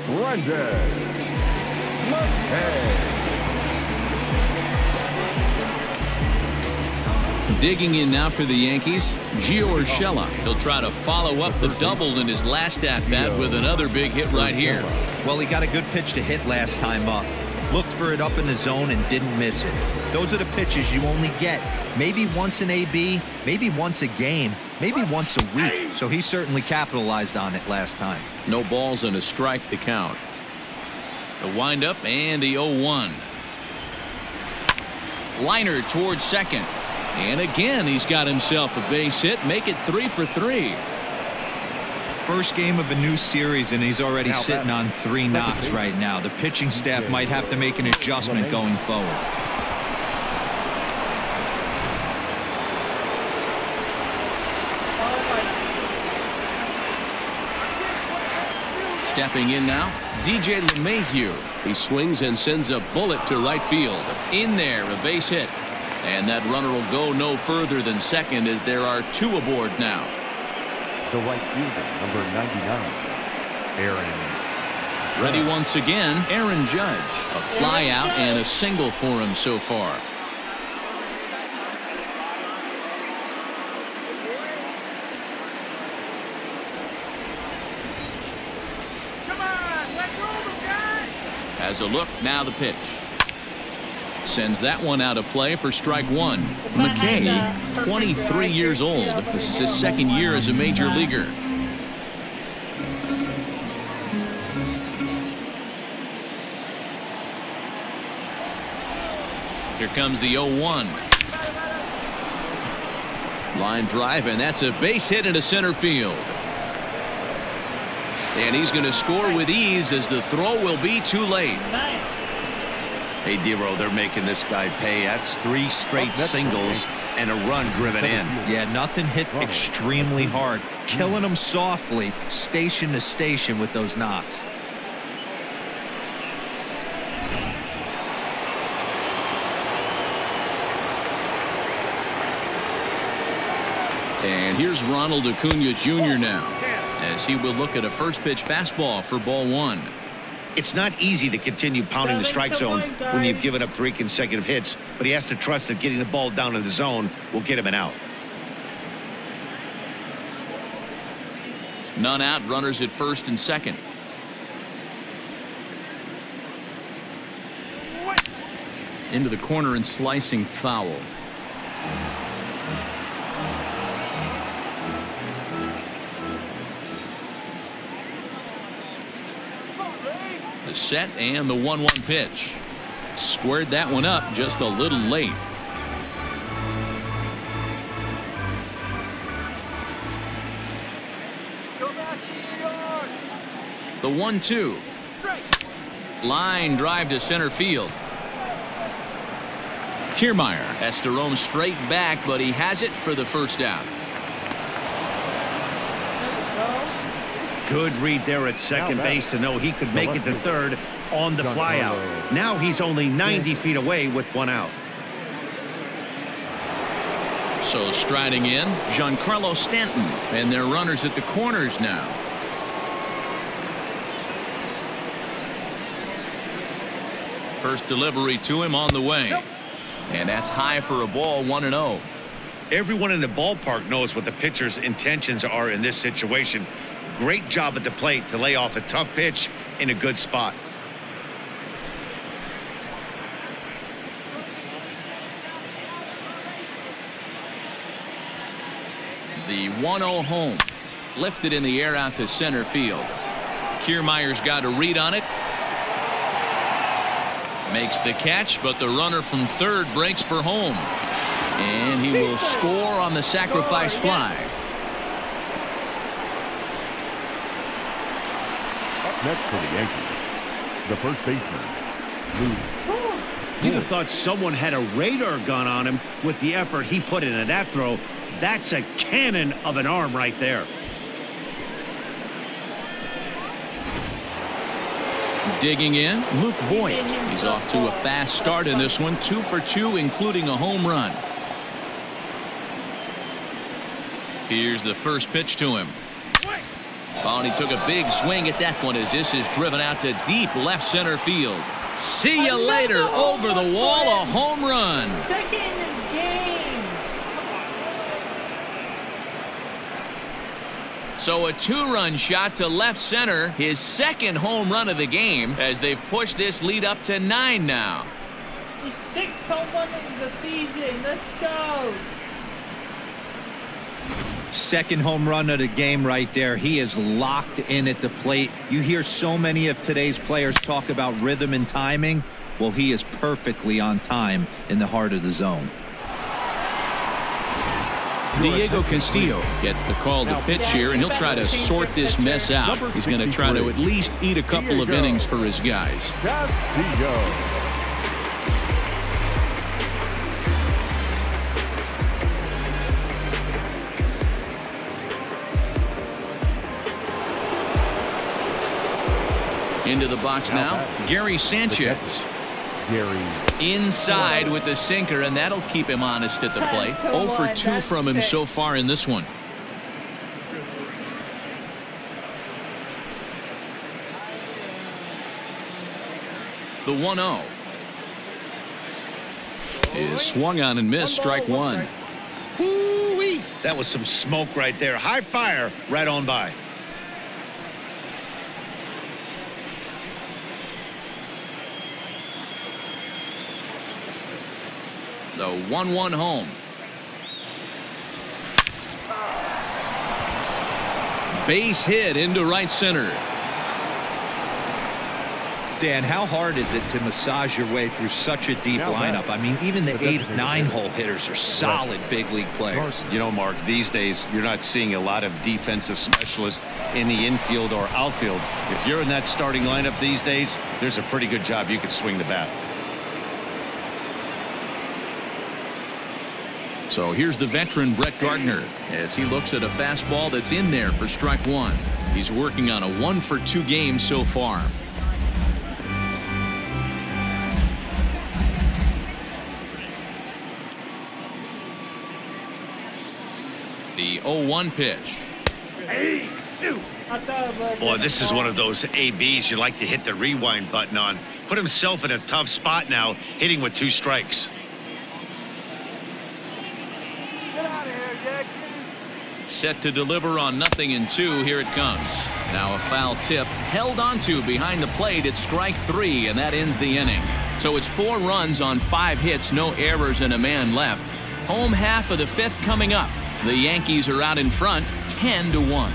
Brendan McKay. Digging in now for the Yankees, Gio Urshela. He'll try to follow up the double in his last at-bat with another big hit right here. Well, he got a good pitch to hit last time up. Looked for it up in the zone and didn't miss it. Those are the pitches you only get maybe once in AB, maybe once a game, maybe once a week. So he certainly capitalized on it last time. No balls and a strike to count. The windup and the 0-1. Liner towards second. And again, he's got himself a base hit. Make it 3 for 3. First game of a new series, and he's already Now sitting batting. on 3 knocks right now. The pitching staff might have to make an adjustment going forward. Stepping in now, DJ LeMahieu. He swings and sends a bullet to right field. In there, a base hit. And that runner will go no further than second as there are 2 aboard now. The right fielder, number 99, Aaron. Ready once again, Aaron Judge. A fly out and a single for him so far. Has a look, now the pitch. Sends that one out of play for strike 1. McKay, 23 years old. This is his 2nd year as a major leaguer. Here comes the 0-1. Line drive, and that's a base hit into center field. And he's going to score with ease as the throw will be too late. Hey, Dero, they're making this guy pay. That's 3 straight singles and a run driven in. Yeah, nothing hit extremely hard. Killing them softly, station to station with those knocks. And here's Ronald Acuna Jr. now, as he will look at a first pitch fastball for ball 1. It's not easy to continue pounding the strike zone when you've given up 3 consecutive hits, but he has to trust that getting the ball down in the zone will get him an out. None out, runners at first and second. Into the corner and slicing foul. The set and the 1-1 pitch. Squared that one up just a little late. The 1-2. Line drive to center field. Kiermaier has to roam straight back, but he has it for the first out. Good read there at second base to know he could make it to third on the flyout. Now he's only 90 feet away with 1 out. So striding in, Giancarlo Stanton, and their runners at the corners now. First delivery to him on the way. And that's high for a ball, 1-0. Everyone in the ballpark knows what the pitcher's intentions are in this situation. Great job at the plate to lay off a tough pitch in a good spot. The 1-0 home. Lifted in the air out to center field. Kiermaier's got a read on it. Makes the catch, but the runner from third breaks for home. And he will score on the sacrifice fly. Up next for the Yankees, the first baseman, Lou. You'd have thought someone had a radar gun on him with the effort he put into that throw. That's a cannon of an arm right there. Digging in, Luke Voigt. He's off to a fast start in this one, 2 for 2, including a home run. Here's the first pitch to him. Oh, and he took a big swing at that one as this is driven out to deep left center field. See you later, over the wall, a home run. Second game. So a 2-run shot to left center, his second home run of the game, as they've pushed this lead up to 9 now. He's 6th home run of the season. Let's go. Second home run of the game right there. He is locked in at the plate. You hear so many of today's players talk about rhythm and timing. Well, he is perfectly on time in the heart of the zone. Diego Castillo gets the call to pitch here, and he'll try to sort this mess out. He's going to try to at least eat a couple of innings for his guys. Castillo. Into the box now, Gary Sanchez. Gary. Inside with the sinker, and that'll keep him honest at the plate. 0 for 2 from him so far in this one. The 1-0 is swung on and missed. Strike one. Woo-wee. That was some smoke right there. High fire right on by. The 1-1 home. Base hit into right center. Dan, how hard is it to massage your way through such a deep lineup? I mean, even the 8-9 hole hitters are solid big league players. You know, Mark, these days you're not seeing a lot of defensive specialists in the infield or outfield. If you're in that starting lineup these days, there's a pretty good job you could swing the bat. So here's the veteran Brett Gardner as he looks at a fastball that's in there for strike one. He's working on a 1 for 2 game so far. The 0-1 pitch. Boy, this is one of those ABs you like to hit the rewind button on. Put himself in a tough spot now, hitting with 2 strikes. Set to deliver on 0-2. Here it comes. Now a foul tip held onto behind the plate at strike 3, and that ends the inning. So it's 4 runs on 5 hits, no errors, and a man left. Home half of the 5th coming up. The Yankees are out in front 10-1.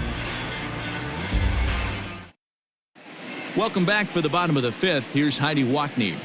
Welcome back for the bottom of the 5th. Here's Heidi Watney.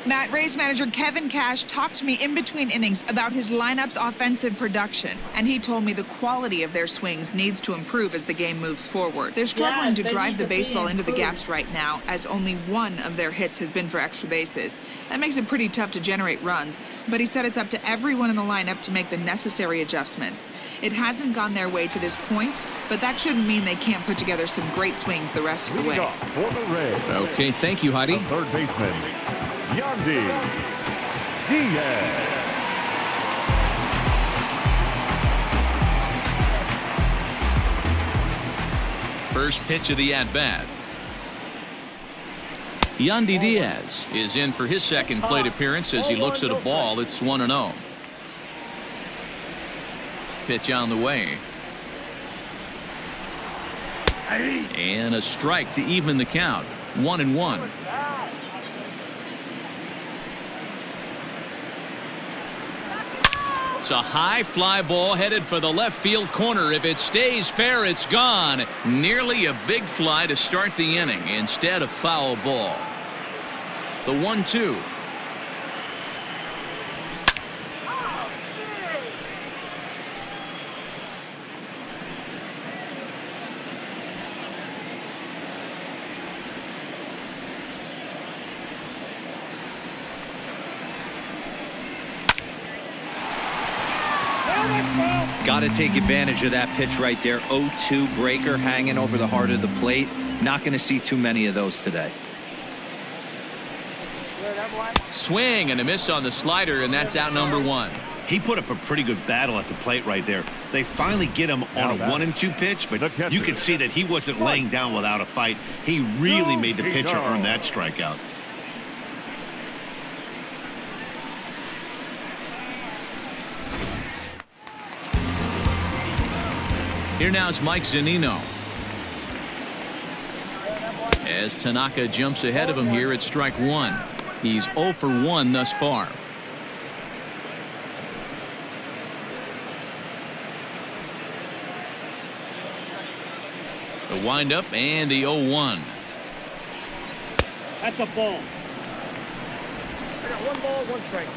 Matt, Rays manager Kevin Cash talked to me in between innings about his lineup's offensive production, and he told me the quality of their swings needs to improve as the game moves forward. They're struggling to drive the baseball into the gaps right now, as only 1 of their hits has been for extra bases. That makes it pretty tough to generate runs, but he said it's up to everyone in the lineup to make the necessary adjustments. It hasn't gone their way to this point, but that shouldn't mean they can't put together some great swings the rest of the way. For the Rays. Okay, thank you, Heidi. The third baseman, Yandy Diaz. First pitch of the at-bat. Yandy Diaz is in for his second plate appearance as he looks at a ball. It's 1-0. Pitch on the way. And a strike to even the count. 1-1. It's a high fly ball headed for the left field corner. If it stays fair, it's gone. Nearly a big fly to start the inning. Instead, a foul ball. The 1-2. Got to take advantage of that pitch right there. 0-2 breaker hanging over the heart of the plate. Not going to see too many of those today. Swing and a miss on the slider, and that's out number 1. He put up a pretty good battle at the plate right there. They finally get him on a 1-2 pitch, but you could see that he wasn't laying down without a fight. He really made the pitcher earn that strikeout. Here now is Mike Zunino. As Tanaka jumps ahead of him here at strike 1. He's 0 for 1 thus far. The windup and the 0-1. That's a ball. I got 1 ball, 1 strike.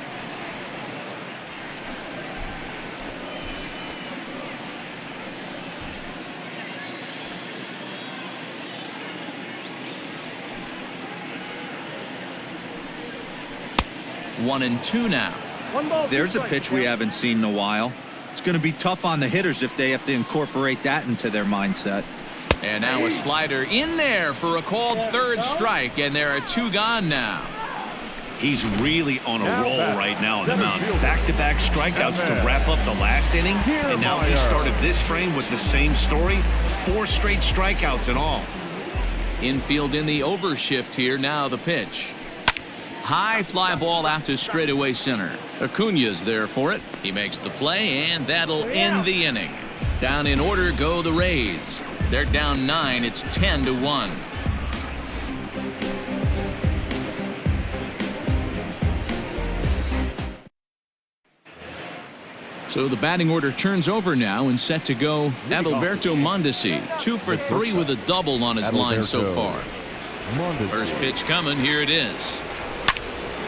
1-2 now. There's a pitch we haven't seen in a while. It's going to be tough on the hitters if they have to incorporate that into their mindset. And now a slider in there for a called third strike, and there are 2 gone now. He's really on a roll right now on the mound. Back-to-back strikeouts to wrap up the last inning, and now he started this frame with the same story. 4 straight strikeouts in all. Infield in the overshift here. Now the pitch. High fly ball out to straightaway center. Acuna's there for it. He makes the play, and that'll end the inning. Down in order go the Rays. They're down 9. It's 10-1. So the batting order turns over now and set to go. Adalberto Mondesi, 2 for 3 with a double on his line so far. First pitch coming. Here it is.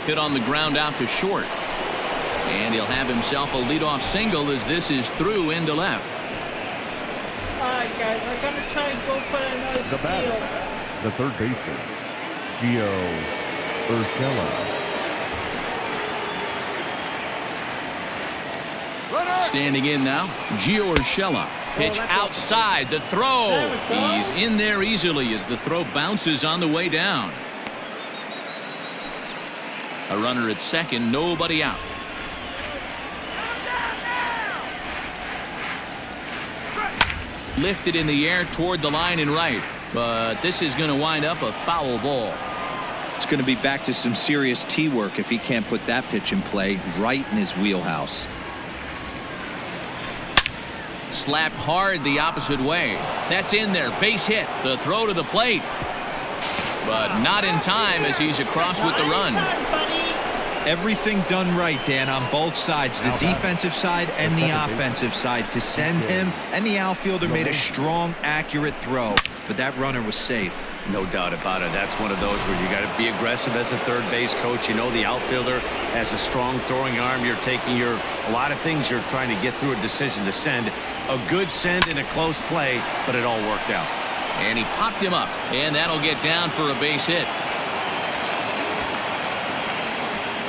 Hit on the ground out to short. And he'll have himself a leadoff single as this is through into left. Alright, guys, I'm going to try and go for another steal. The third baseman, Gio Urshela. Standing in now, Gio Urshela. Pitch outside, the throw. He's in there easily as the throw bounces on the way down. A runner at second, nobody out. Lifted in the air toward the line and right, but this is going to wind up a foul ball. It's going to be back to some serious tee work if he can't put that pitch in play right in his wheelhouse. Slapped hard the opposite way. That's in there. Base hit. The throw to the plate. But not in time as he's across with the run. Everything done right, Dan, on both sides, the defensive side and the offensive side, to send him, and the outfielder made a strong, accurate throw, but that runner was safe. No doubt about it. That's one of those where you got to be aggressive as a third base coach. You know the outfielder has a strong throwing arm. You're taking a lot of things you're trying to get through a decision to send. A good send in a close play, but it all worked out. And he popped him up, and that'll get down for a base hit.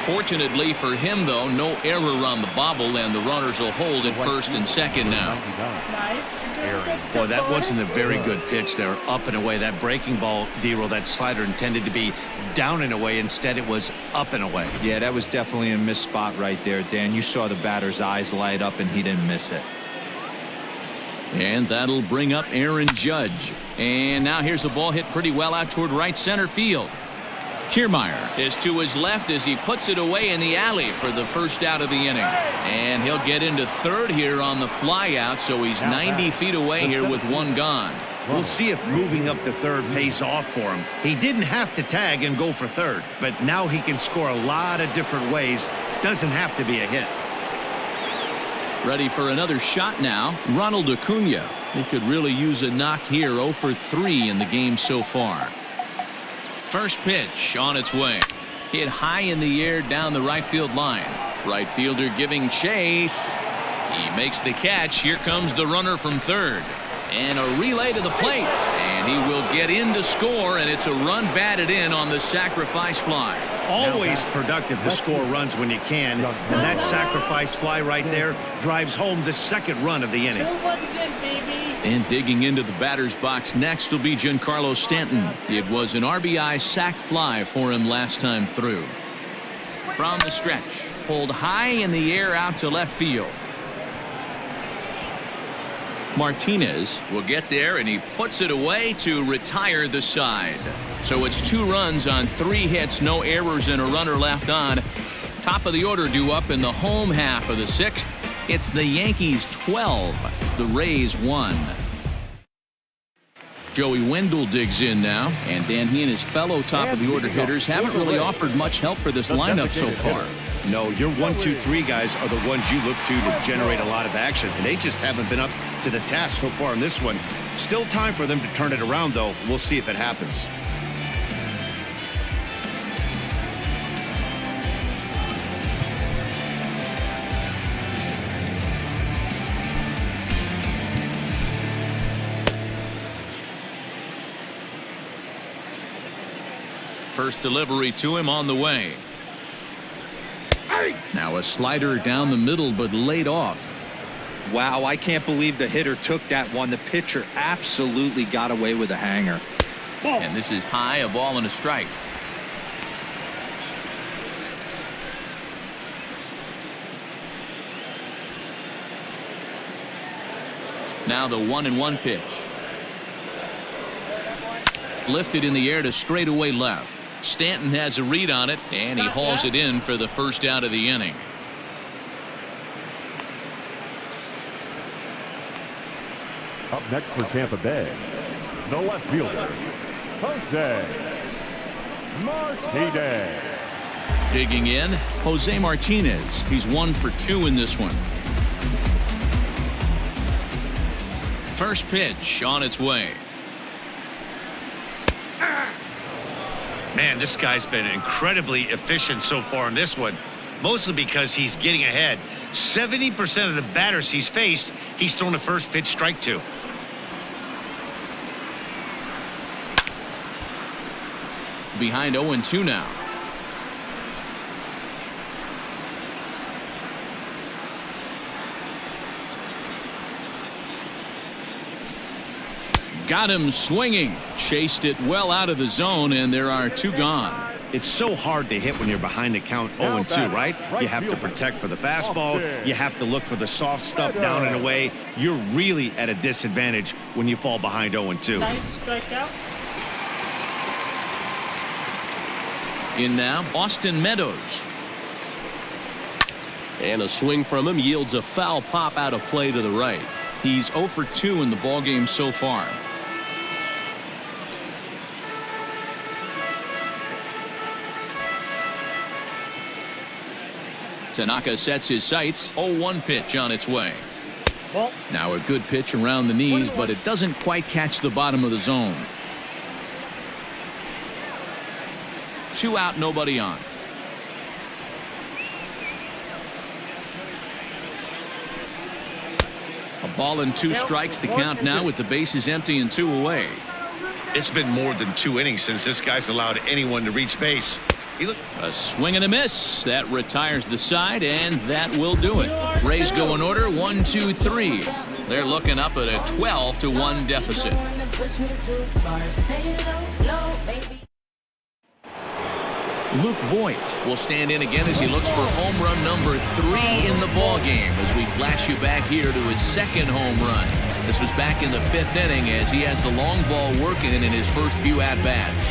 Fortunately for him, though, no error on the bobble, and the runners will hold at first and second now. Boy, that wasn't a very good pitch there, up and away. That breaking ball, D-Roll, that slider intended to be down and away. Instead, it was up and away. Yeah, that was definitely a missed spot right there, Dan. You saw the batter's eyes light up, and he didn't miss it. And that'll bring up Aaron Judge. And now here's the ball hit pretty well out toward right center field. Kiermaier is to his left as he puts it away in the alley for the first out of the inning. And he'll get into third here on the fly out, so he's 90 feet away here with 1 gone. We'll see if moving up to third pays off for him. He didn't have to tag and go for third, but now he can score a lot of different ways. Doesn't have to be a hit. Ready for another shot now, Ronald Acuna. He could really use a knock here. 0 for 3 in the game so far. First pitch on its way. Hit high in the air down the right field line. Right fielder giving chase. He makes the catch. Here comes the runner from third. And a relay to the plate. And he will get in to score, and it's a run batted in on the sacrifice fly. Always productive to score runs when you can. And that sacrifice fly right there drives home the second run of the inning. And digging into the batter's box next will be Giancarlo Stanton. It was an RBI sac fly for him last time through. From the stretch, pulled high in the air out to left field. Martinez will get there, and he puts it away to retire the side. So it's 2 runs on 3 hits, no errors, and a runner left on. Top of the order due up in the home half of the 6th. It's the Yankees 12, the Rays 1. Joey Wendell digs in now, and Dan, he and his fellow top of the order hitters haven't really offered much help for this lineup so far. No, your 1, 2, 3 guys are the ones you look to generate a lot of action, and they just haven't been up to the task so far in this one. Still time for them to turn it around, though. We'll see if it happens. First delivery to him on the way. Now a slider down the middle, but laid off. Wow, I can't believe the hitter took that one. The pitcher absolutely got away with a hanger. And this is high, a ball and a strike. Now the 1-1 pitch. Lifted in the air to straightaway left. Stanton has a read on it, and he hauls it in for the first out of the inning. Up next for Tampa Bay, the left fielder, Jose Martinez. Digging in, Jose Martinez. He's 1 for 2 in this one. First pitch on its way. Man, this guy's been incredibly efficient so far in this one, mostly because he's getting ahead. 70% of the batters he's faced, he's thrown a first pitch strike to. Behind 0-2 now. Got him swinging. Chased it well out of the zone, and there are 2 gone. It's so hard to hit when you're behind the count 0-2, right? You have to protect for the fastball. You have to look for the soft stuff down and away. You're really at a disadvantage when you fall behind 0-2. Nice strikeout. In now, Austin Meadows. And a swing from him yields a foul pop out of play to the right. He's 0 for 2 in the ballgame so far. Tanaka sets his sights. 0-1 pitch on its way. Now a good pitch around the knees, but it doesn't quite catch the bottom of the zone. 2 out, nobody on. A ball and 2 strikes, the count now with the bases empty and 2 away. It's been more than 2 innings since this guy's allowed anyone to reach base. A swing and a miss. That retires the side, and that will do it. Rays go in order 1, 2, 3. They're looking up at a 12-1 deficit. Luke Voigt will stand in again as he looks for home run number 3 in the ballgame as we flash you back here to his second home run. This was back in the 5th inning as he has the long ball working in his first few at-bats.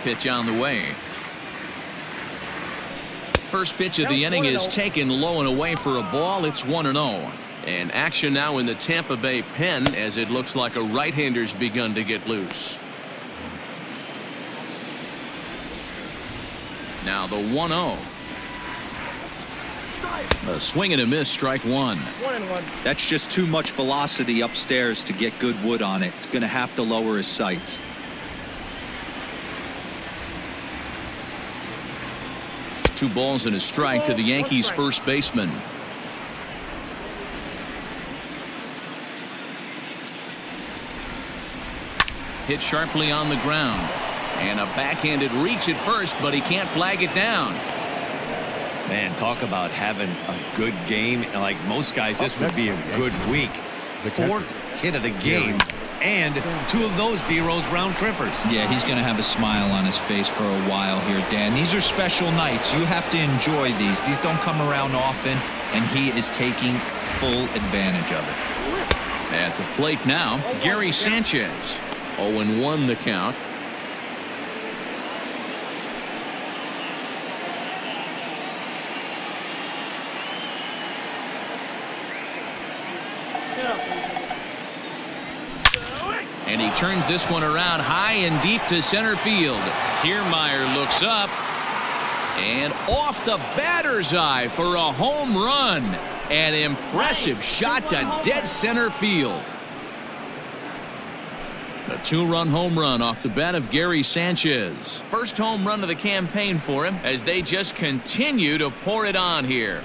Pitch on the way. First pitch of the inning is taken low and away for a ball. It's 1-0. And action now in the Tampa Bay pen as it looks like a right-hander's begun to get loose. Now the 1-0. A swing and a miss, strike 1. That's just too much velocity upstairs to get good wood on it. It's going to have to lower his sights. Two balls and a strike to the Yankees first baseman. Hit sharply on the ground. And a backhanded reach at first, but he can't flag it down. Man, talk about having a good game. And like most guys, this would be a good week. 4th hit of the game. And 2 of those D-Rose round trippers. Yeah, he's going to have a smile on his face for a while here, Dan. These are special nights. You have to enjoy these. These don't come around often, and he is taking full advantage of it. At the plate now, Gary Sanchez. 0-1 the count. And he turns this one around high and deep to center field. Kiermaier looks up and off the batter's eye for a home run. An impressive shot to dead center field. A 2-run home run off the bat of Gary Sanchez. First home run of the campaign for him as they just continue to pour it on here.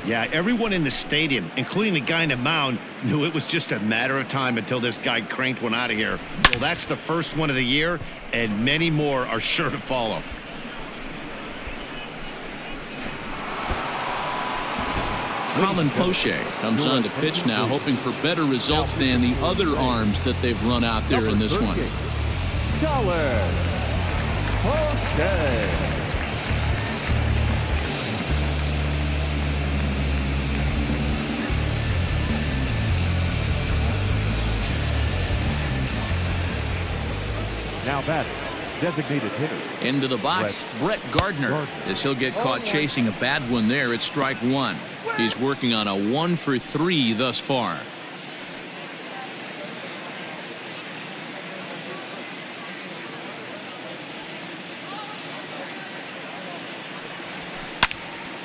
Yeah, everyone in the stadium, including the guy in the mound, knew it was just a matter of time until this guy cranked one out of here. Well, that's the first one of the year, and many more are sure to follow. Colin Poche comes on to pitch now, hoping for better results than the other arms that they've run out there in this one. Colin Poche. Now batting, designated hitter. Into the box, Brett Gardner, as he'll get caught chasing a bad one there at strike one. He's working on a 1 for 3 thus far.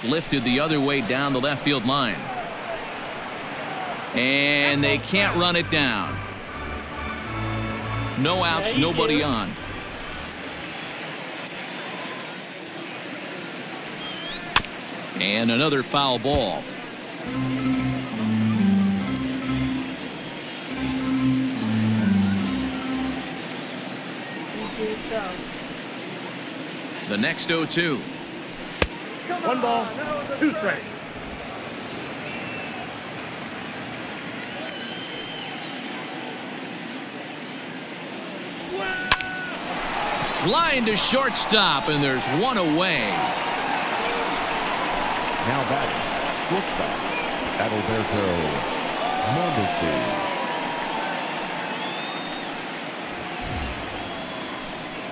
Lifted the other way down the left field line. And they can't run it down. No outs, nobody on. And another foul ball. The next 0-2. 1 ball, 2 strikes. Line to shortstop, and there's one away. Now batting, shortstop, Adalberto Mondesi.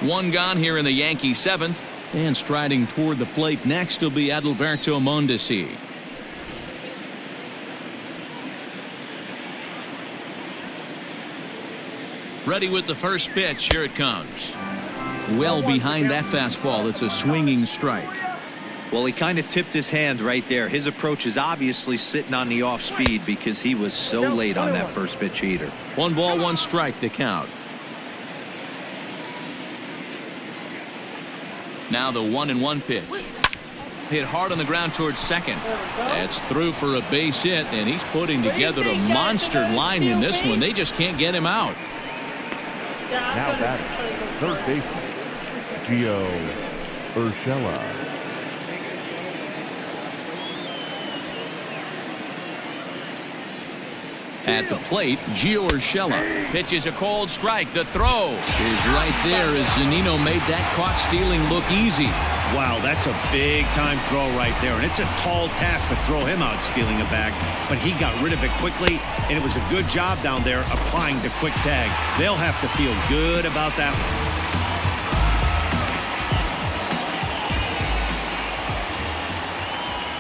One gone here in the Yankee 7th, and striding toward the plate next will be Adalberto Mondesi. Ready with the first pitch. Here it comes. Well behind that fastball. It's a swinging strike. Well, he kind of tipped his hand right there. His approach is obviously sitting on the off speed because he was so late on that first pitch heater. 1 ball, 1 strike to count. Now the 1-1 pitch. Hit hard on the ground towards second. That's through for a base hit, and he's putting together a monster line in this one. They just can't get him out. Now batting, third baseman, Gio Urshela. At the plate, Gio Urshela pitches a cold strike. The throw is right there as Zunino made that caught stealing look easy. Wow, that's a big-time throw right there, and it's a tall task to throw him out stealing a bag, but he got rid of it quickly, and it was a good job down there applying the quick tag. They'll have to feel good about that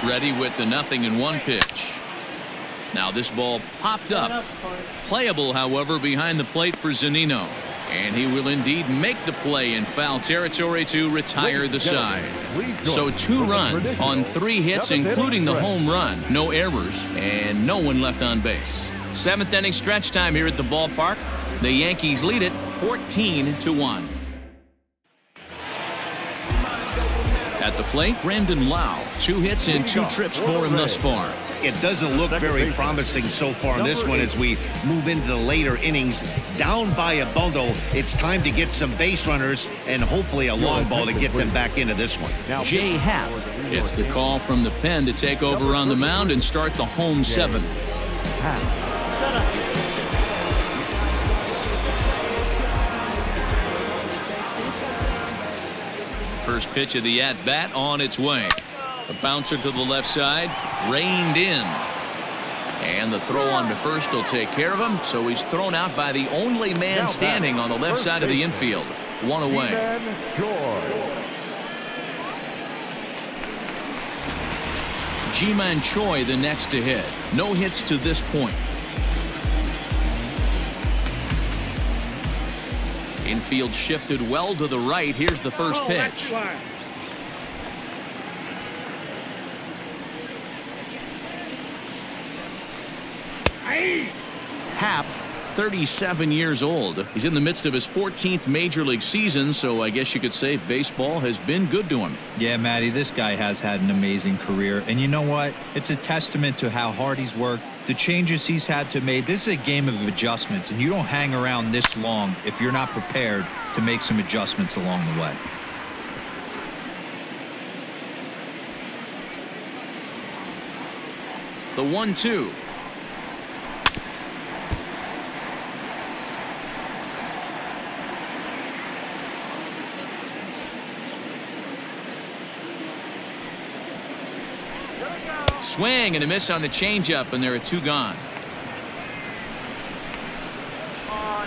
one. Ready with the 0-1 pitch. Now this ball popped up. Playable, however, behind the plate for Zunino. And he will indeed make the play in foul territory to retire the side. So 2 runs on 3 hits, including the home run. No errors and no one left on base. 7th inning stretch time here at the ballpark. The Yankees lead it 14-1. At the plate, Brandon Lau. 2 hits and 2 trips for him thus far. It doesn't look very promising so far in this one as we move into the later innings. Down by a bundle, it's time to get some base runners and hopefully a long ball to get them back into this one. Jay Happ gets the call from the pen to take over on the mound and start the home 7th. First pitch of the at-bat on its way. A bouncer to the left side, reined in. And the throw on to first will take care of him, so he's thrown out by the only man standing on the left side of the infield. 1 away. Ji-Man Choi the next to hit. No hits to this point. Infield shifted well to the right. Here's the first pitch. Happ 37 years old. He's in the midst of his 14th major league season, so I guess you could say baseball has been good to him. Yeah, Matty, this guy has had an amazing career. And you know what? It's a testament to how hard he's worked, the changes he's had to make. This is a game of adjustments, and you don't hang around this long if you're not prepared to make some adjustments along the way. The 1-2. Swing and a miss on the changeup, and there are 2 gone.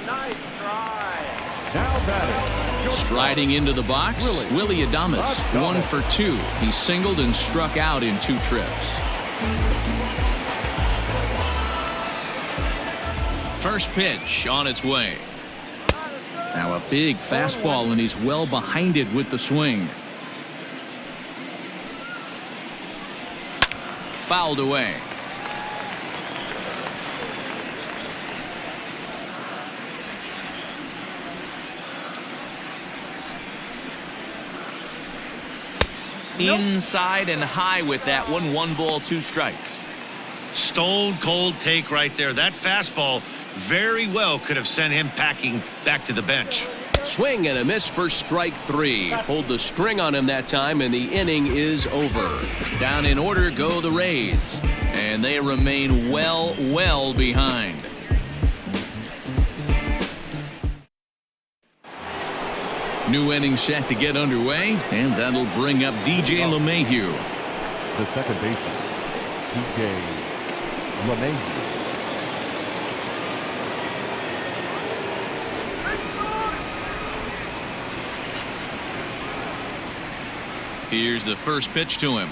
Nice try. Now batting. Striding into the box, Willy Adames, 1 for 2. He singled and struck out in 2 trips. First pitch on its way. Now a big fastball, and he's well behind it with the swing. Fouled away. Inside and high with that one. 1 ball, 2 strikes. Stone cold take right there. That fastball very well could have sent him packing back to the bench. Swing and a miss for strike 3. Pulled the string on him that time, and the inning is over. Down in order go the Rays, and they remain well behind. New inning set to get underway, and that'll bring up DJ LeMahieu. The second baseman, DJ LeMahieu. Here's the first pitch to him,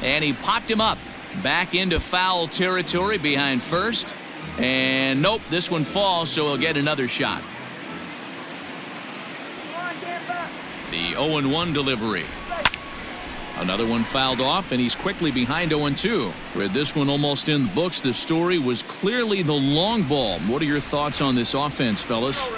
and he popped him up back into foul territory behind first, and nope, this one falls, so he'll get another shot. The 0-1 delivery. Another one fouled off, and he's quickly behind 0-2. With this one almost in the books, the story was clearly the long ball. What are your thoughts on this offense, fellas?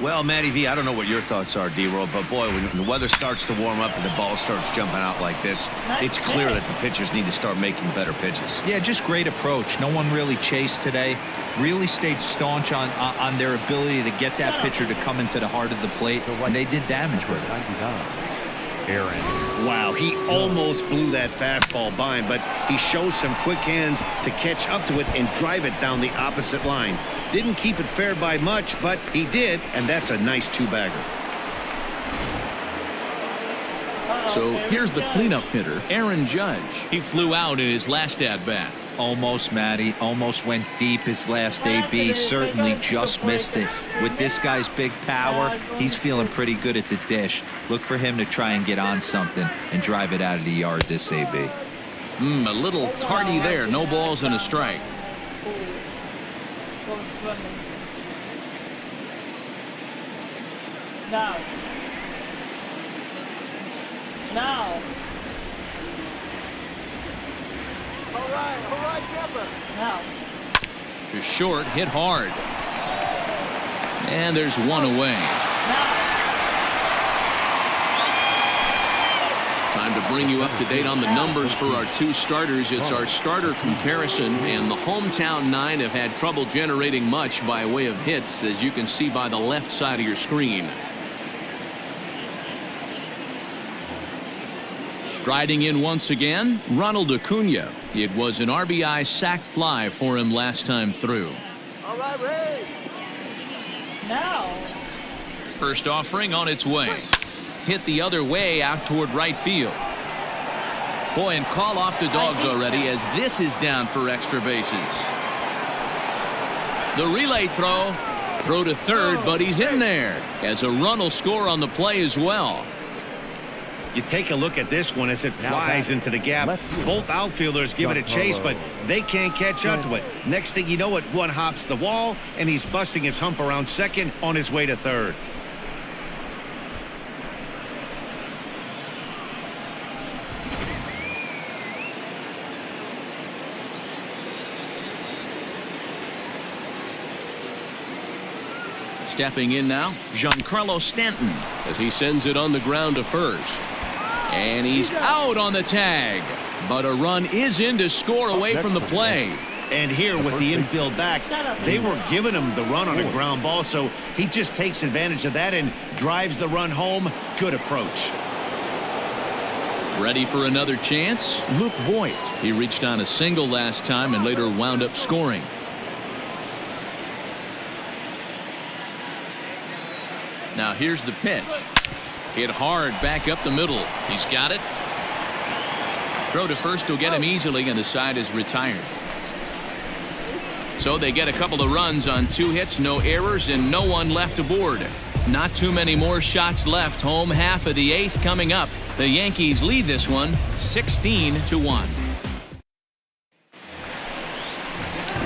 Well, Matty V, I don't know what your thoughts are, D-Roll, but boy, when the weather starts to warm up and the ball starts jumping out like this, it's clear that the pitchers need to start making better pitches. Yeah, just great approach. No one really chased today. Really stayed staunch on their ability to get that pitcher to come into the heart of the plate, and they did damage with it. Aaron. Wow, he almost blew that fastball by him, but he shows some quick hands to catch up to it and drive it down the opposite line. Didn't keep it fair by much, but he did, and that's a nice 2-bagger. So here's the cleanup hitter, Aaron Judge. He flew out in his last at-bat. Almost, Matty. Almost went deep his last AB. Certainly just missed it. With this guy's big power, he's feeling pretty good at the dish. Look for him to try and get on something and drive it out of the yard this AB. A little tardy there. No balls and a strike. Now. All right, Kemper. Now. To short, hit hard. And there's one away. Time to bring you up to date on the numbers for our 2 starters. It's our starter comparison, and the hometown 9 have had trouble generating much by way of hits, as you can see by the left side of your screen. Striding in once again, Ronald Acuna. It was an RBI sac fly for him last time through. All right, Ray. Now. First offering on its way. Hit the other way out toward right field. Boy, and call off the dogs already, as this is down for extra bases. The relay throw to third, but he's in there, as a run will score on the play as well. You take a look at this one as it flies into the gap. Both outfielders give it a chase, but they can't catch up to it. Next thing you know it, one hops the wall, and he's busting his hump around second on his way to third. Stepping in now, Giancarlo Stanton. As he sends it on the ground to first. And he's out on the tag. But a run is in to score away from the play. And here with the infield back, they were giving him the run on a ground ball, so he just takes advantage of that and drives the run home. Good approach. Ready for another chance? Luke Voigt. He reached on a single last time and later wound up scoring. Now here's the pitch. Hit hard back up the middle. He's got it. Throw to first will get him easily, and the side is retired. So they get a couple of runs on 2 hits, no errors, and no one left aboard. Not too many more shots left. Home half of the 8th coming up. The Yankees lead this one 16-1.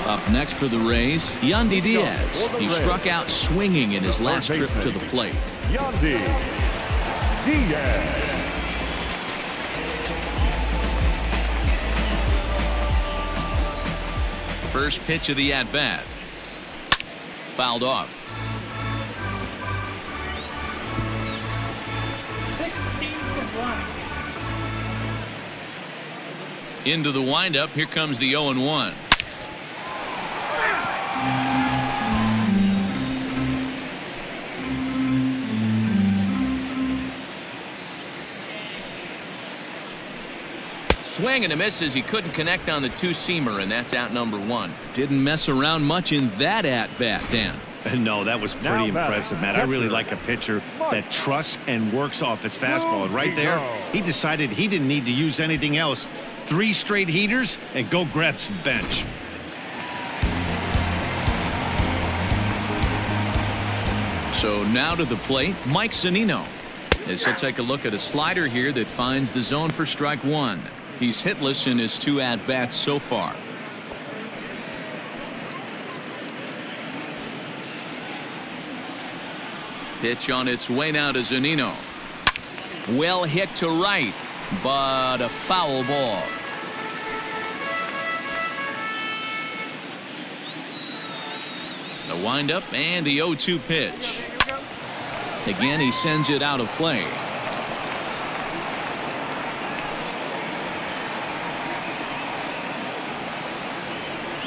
Up next for the Rays, Yandy Diaz. He struck out swinging in his last trip to the plate. Yandy Diaz. First pitch of the at-bat. Fouled off. 16-1. Into the windup. Here comes the 0-1. Swing and a miss as he couldn't connect on the 2-seamer, and that's out number 1. Didn't mess around much in that at-bat, Dan. No, that was pretty impressive, Matt. I really like a pitcher that trusts and works off his fastball. And right there, he decided he didn't need to use anything else. 3 straight heaters and go grab some bench. So now to the plate, Mike Zunino. As he'll take a look at a slider here that finds the zone for strike 1. He's hitless in his 2 at-bats so far. Pitch on its way now to Zunino. Well hit to right, but a foul ball. The windup and the 0-2 pitch. Again, he sends it out of play.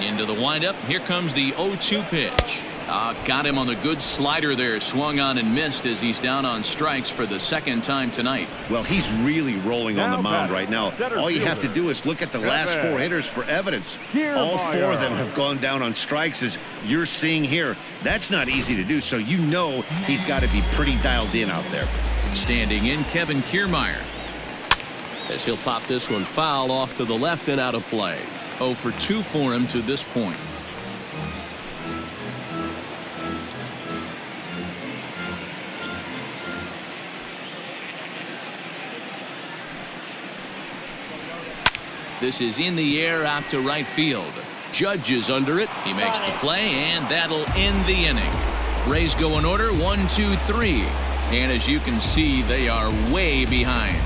Into the windup. Here comes the 0-2 pitch. Got him on the good slider there. Swung on and missed as he's down on strikes for the 2nd time tonight. Well, he's really rolling on the mound right now. All you have to do is look at the last 4 hitters for evidence. All 4 of them have gone down on strikes, as you're seeing here. That's not easy to do, so you know he's got to be pretty dialed in out there. Standing in, Kevin Kiermaier. As he'll pop this one foul off to the left and out of play. 0 for 2 for him to this point. This is in the air out to right field. Judge is under it. He makes the play, and that'll end the inning. Rays go in order 1, 2, 3. And as you can see, they are way behind.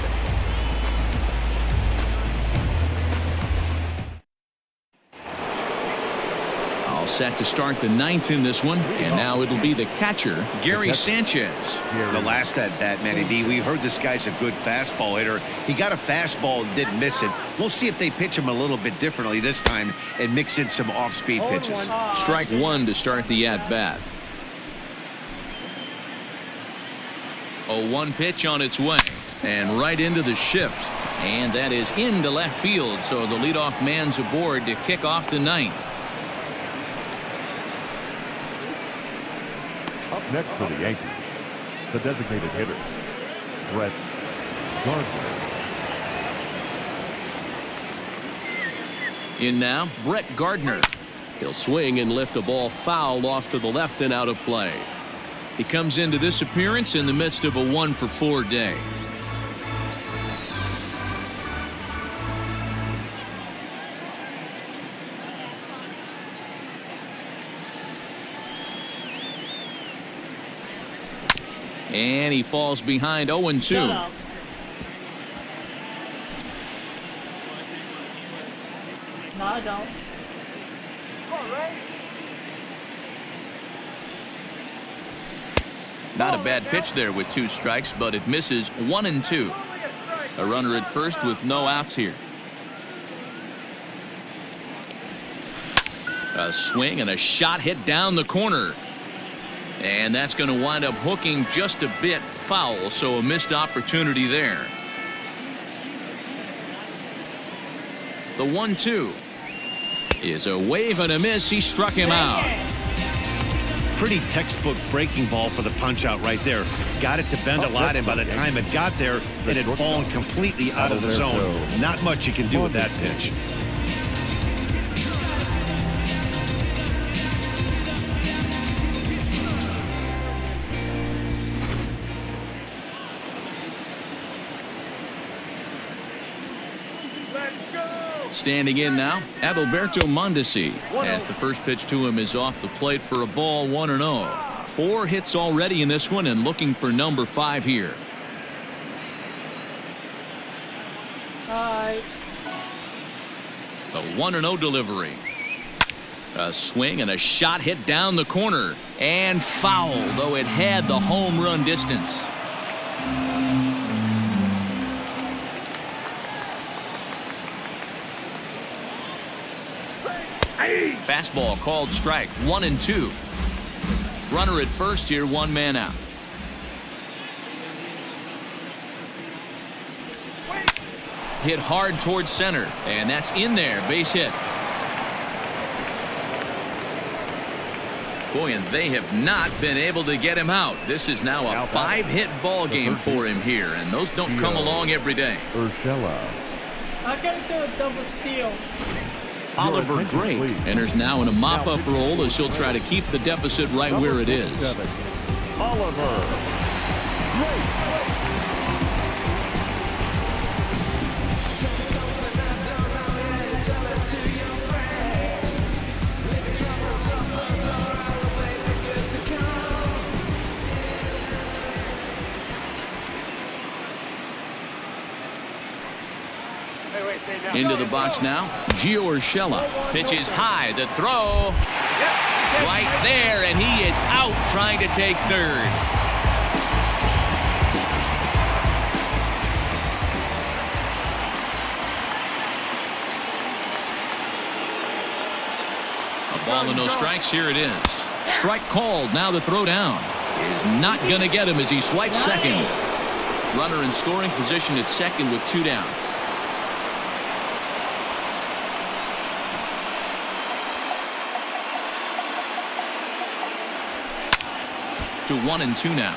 All set to start the 9th in this one, and now it'll be the catcher, Gary Sanchez. The last at bat, Manny D, we heard this guy's a good fastball hitter. He got a fastball and didn't miss it. We'll see if they pitch him a little bit differently this time and mix in some off-speed pitches. Strike 1 to start the at-bat. 0-1 pitch on its way, and right into the shift. And that is into left field, so the leadoff man's aboard to kick off the 9th. Up next for the Yankees, the designated hitter, Brett Gardner. In now, Brett Gardner. He'll swing and lift a ball foul off to the left and out of play. He comes into this appearance in the midst of a 1 for 4 day. And he falls behind 0-2. No, I don't. Not a bad pitch there with 2 strikes, but it misses 1-2. A runner at first with no outs here. A swing and a shot hit down the corner. And that's going to wind up hooking just a bit foul, so a missed opportunity there. The 1-2 is a wave and a miss. He struck him out. Pretty textbook breaking ball for the punch out right there. Got it to bend a lot, and by the time it got there, it had fallen completely out of the zone. Not much you can do with that pitch. Standing in now, Adalberto Mondesi, as the first pitch to him is off the plate for a ball, 1-0. 4 hits already in this one and looking for number 5 here. Hi. The 1-0 delivery. A swing and a shot hit down the corner and foul, though it had the home run distance. Fastball called strike, 1-2. Runner at first here, 1 man out. Hit hard towards center, and that's in there, base hit. Boy, and they have not been able to get him out. This is now a 5-hit ball game for him here, and those don't come along every day. Urshela. I gotta do a double steal. Oliver Drake enters now in a mop-up role as he'll try to keep the deficit right where it is. Oliver Drake. Into the box now, Gio Urshela pitches high. The throw right there, and he is out trying to take third. A ball and no strikes. Here it is. Strike called. Now the throw down is not going to get him as he swipes second. Runner in scoring position at second with 2 down. To 1-2 now.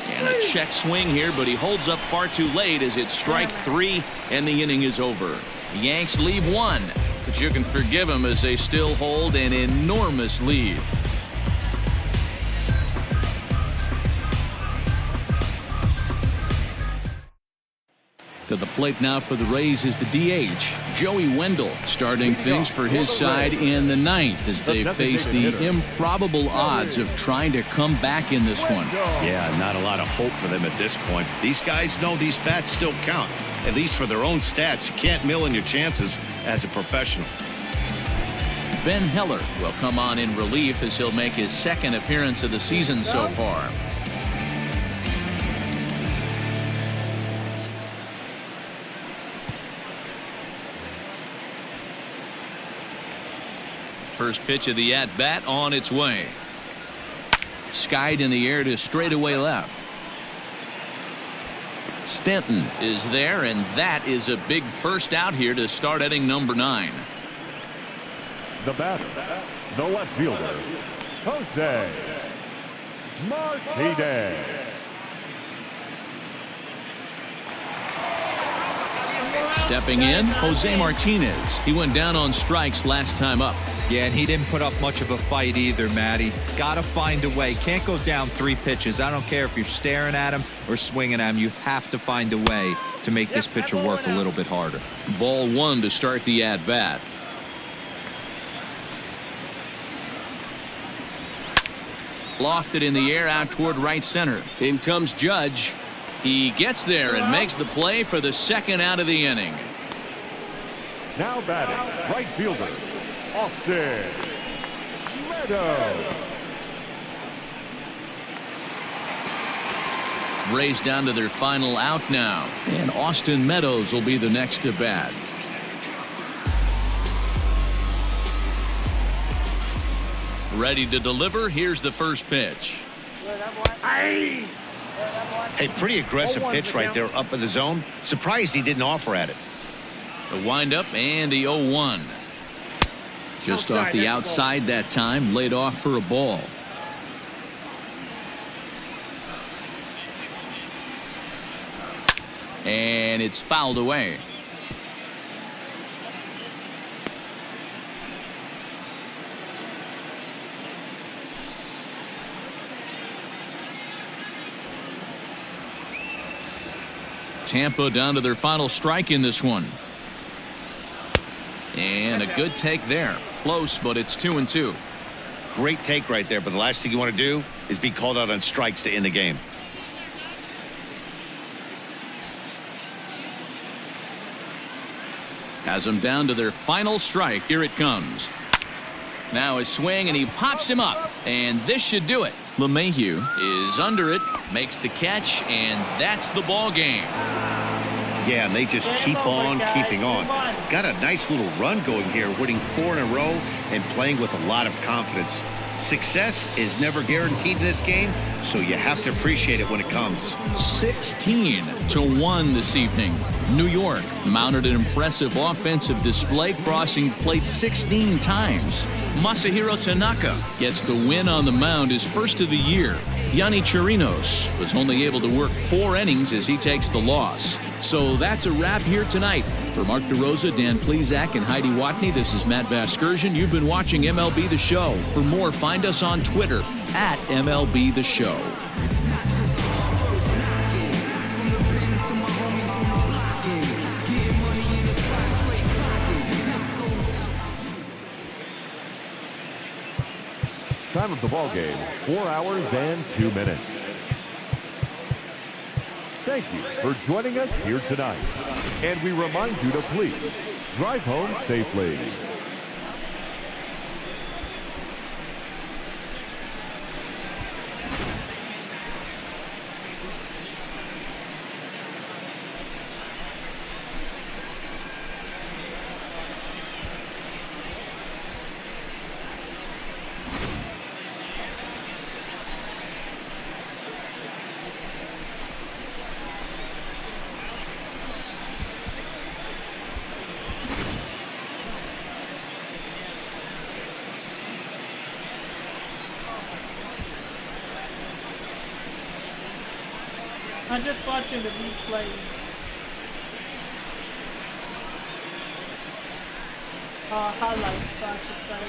And a check swing here, but he holds up far too late as it's strike 3 and the inning is over. The Yanks leave 1, but you can forgive them as they still hold an enormous lead. To the plate now for the Rays is the DH, Joey Wendell, starting things for his side in the 9th as they face the improbable odds of trying to come back in this one. Yeah, not a lot of hope for them at this point. These guys know these bats still count, at least for their own stats. You can't mill in your chances as a professional. Ben Heller will come on in relief as he'll make his 2nd appearance of the season so far. First pitch of the at-bat on its way. Skied in the air to straightaway left. Stanton is there, and that is a big first out here to start inning number 9. The batter, the left fielder, Jose Martinez. Stepping in, Jose Martinez. He went down on strikes last time up. Yeah, and he didn't put up much of a fight either, Matty. Gotta find a way. Can't go down 3 pitches. I don't care if you're staring at him or swinging at him. You have to find a way to make this pitcher work a little bit harder. Ball 1 to start the at-bat. Lofted in the air out toward right center. In comes Judge. He gets there and makes the play for the second out of the inning. Now batting, right fielder, Austin Meadows. Rays down to their final out now, and Austin Meadows will be the next to bat. Ready to deliver. Here's the first pitch. Hey, pretty aggressive pitch right there up in the zone. Surprised he didn't offer at it. The windup and the 0-1. Just off the outside that time, laid off for a ball. And it's fouled away. Tampa down to their final strike in this one. And a good take there. Close, but it's 2-2. Great take right there, but the last thing you want to do is be called out on strikes to end the game. Has them down to their final strike. Here it comes. Now a swing, and he pops him up. And this should do it. LeMahieu is under it, makes the catch, and that's the ball game. Yeah, and they just keep on keeping on. Got a nice little run going here, winning 4 in a row and playing with a lot of confidence. Success is never guaranteed in this game, so you have to appreciate it when it comes. 16-1 this evening. New York mounted an impressive offensive display, crossing plate 16 times. Masahiro Tanaka gets the win on the mound, his first of the year. Yanni Chirinos was only able to work 4 innings as he takes the loss. So that's a wrap here tonight. For Mark DeRosa, Dan Plesac, and Heidi Watney, this is Matt Vasgersian. You've been watching MLB The Show. For more, find us on Twitter at MLB The Show. Time of the ball game, 4 hours and 2 minutes. Thank you for joining us here tonight. And we remind you to please drive home safely. I'm just watching the replays. Highlights, I should say.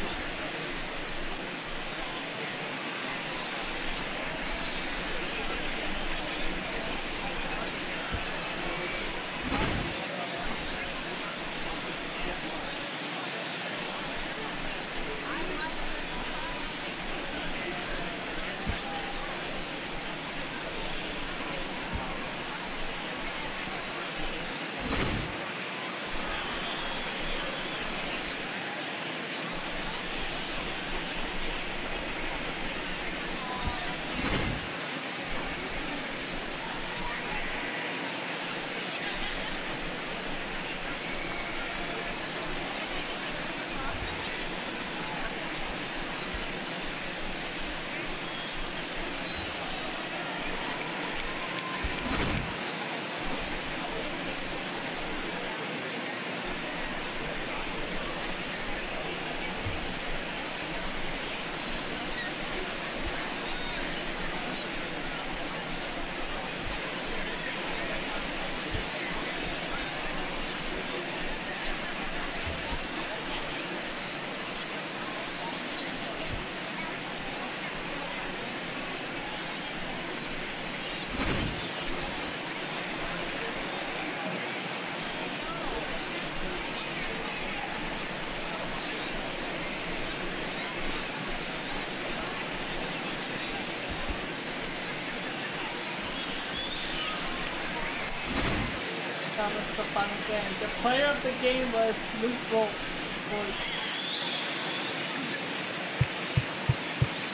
That was the final game. The player of the game was Luke Voigt.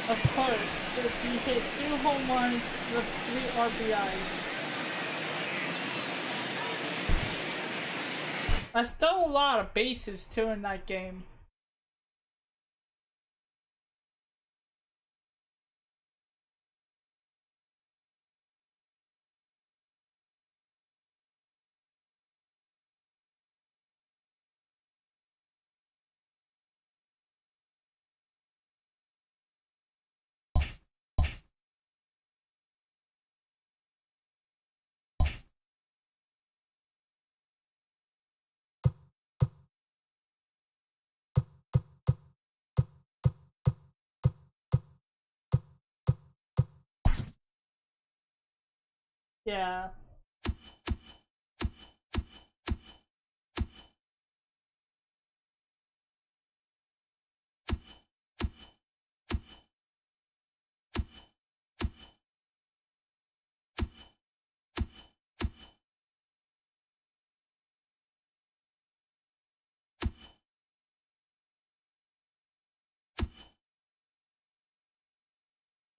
Of course, because he hit 2 home runs with 3 RBIs. I stole a lot of bases too in that game. Yeah.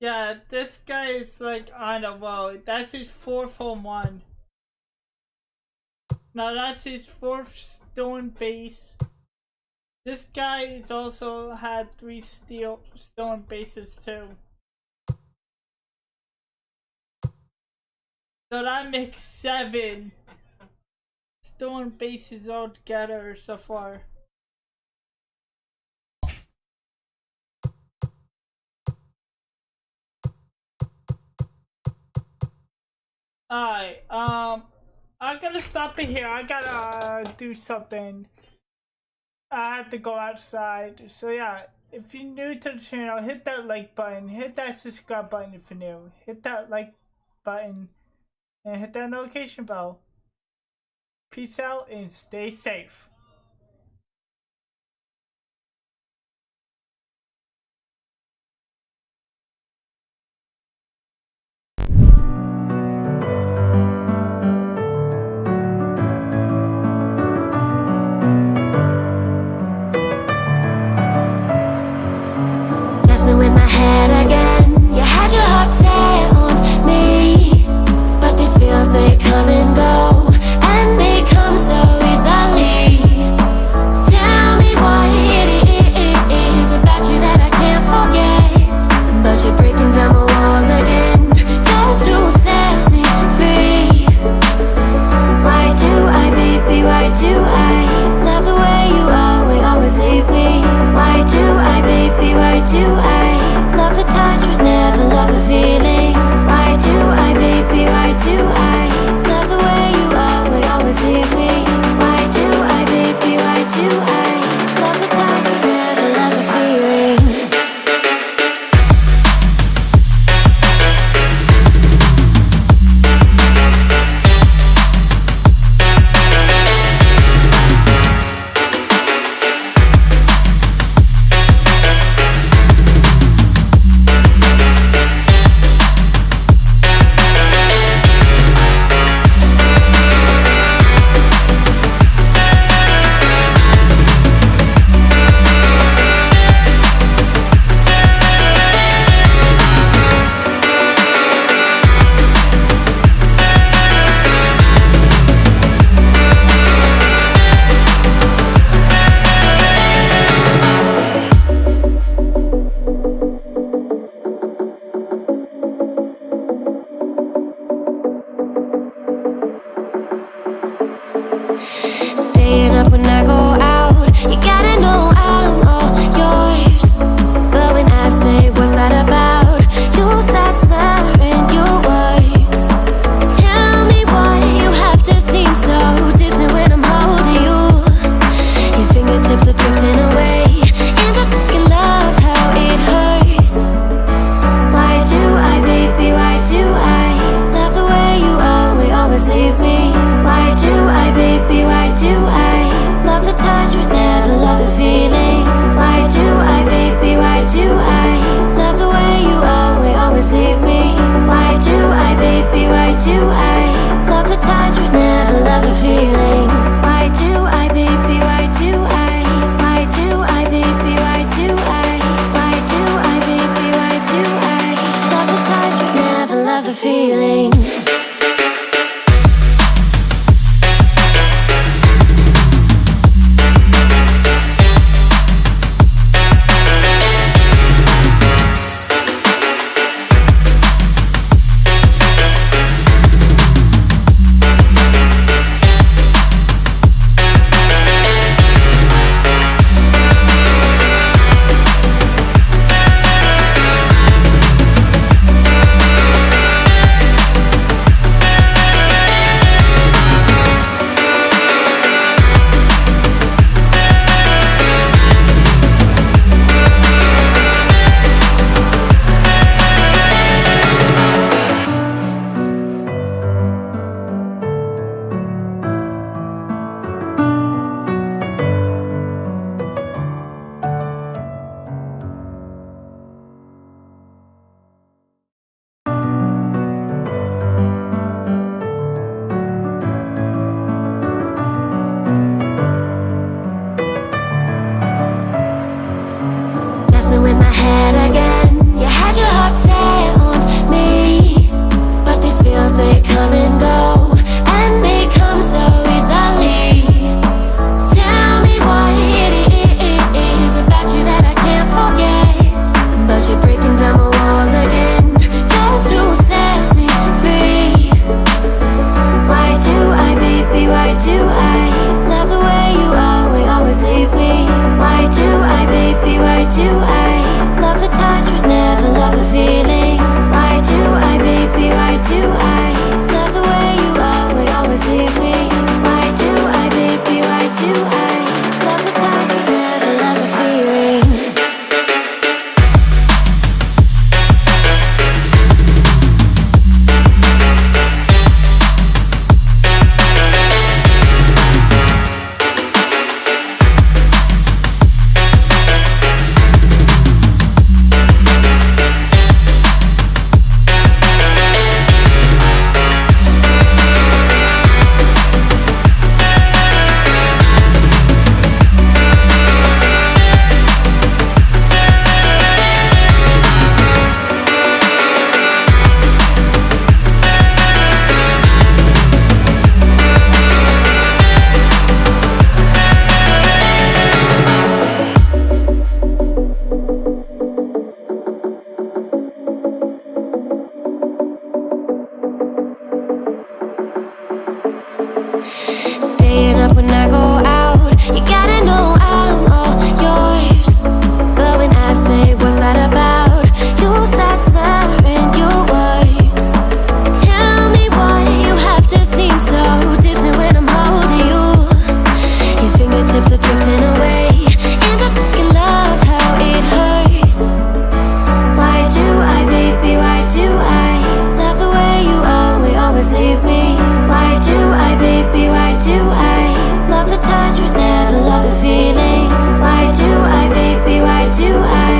Yeah, this guy is like on a roll. That's his 4th home run. Now that's his 4th stolen base. This guy has also had 3 stolen bases too. So that makes 7 stolen bases altogether so far. Alright, I'm gonna stop it here. I gotta do something. I have to go outside. So yeah, if you're new to the channel, hit that like button, hit that subscribe button if you're new, hit that like button, and hit that notification bell. Peace out and stay safe. With my head again, you had your heart set on me, but these feels, they come and go, and they come so easily. staying up when I go out. You gotta know I'm all yours. But when I say what's that about, you start slurring your words. Tell me why you have to seem so distant when I'm holding you. Your fingertips are drifting away, and I fucking love how it hurts. Why do I, baby, why do I love the way you always leave me? Why do I, baby, why do I love the touch but never love the feeling? Why do I, baby, why do I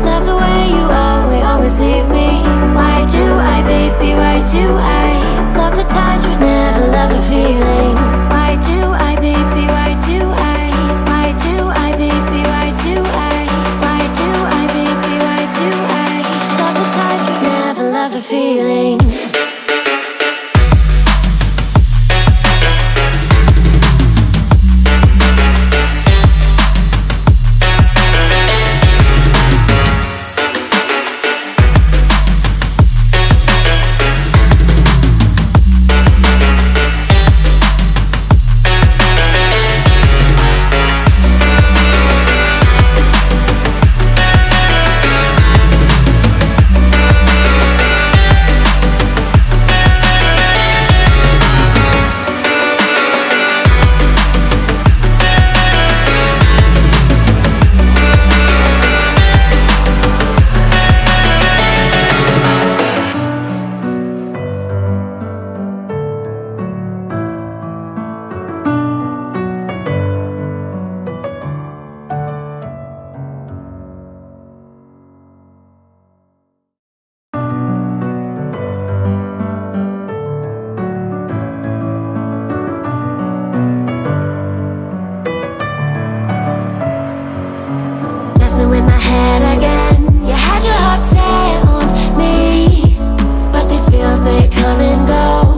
love the way you always leave me? Why do I, baby, why do I love the touch but never love the feeling? Why do I, baby, why do I? Why do I, baby, why do I? Why do I, baby, why do I love the touch but never love the feeling? With my head again, you had your heart set on me, but these feels, they come and go.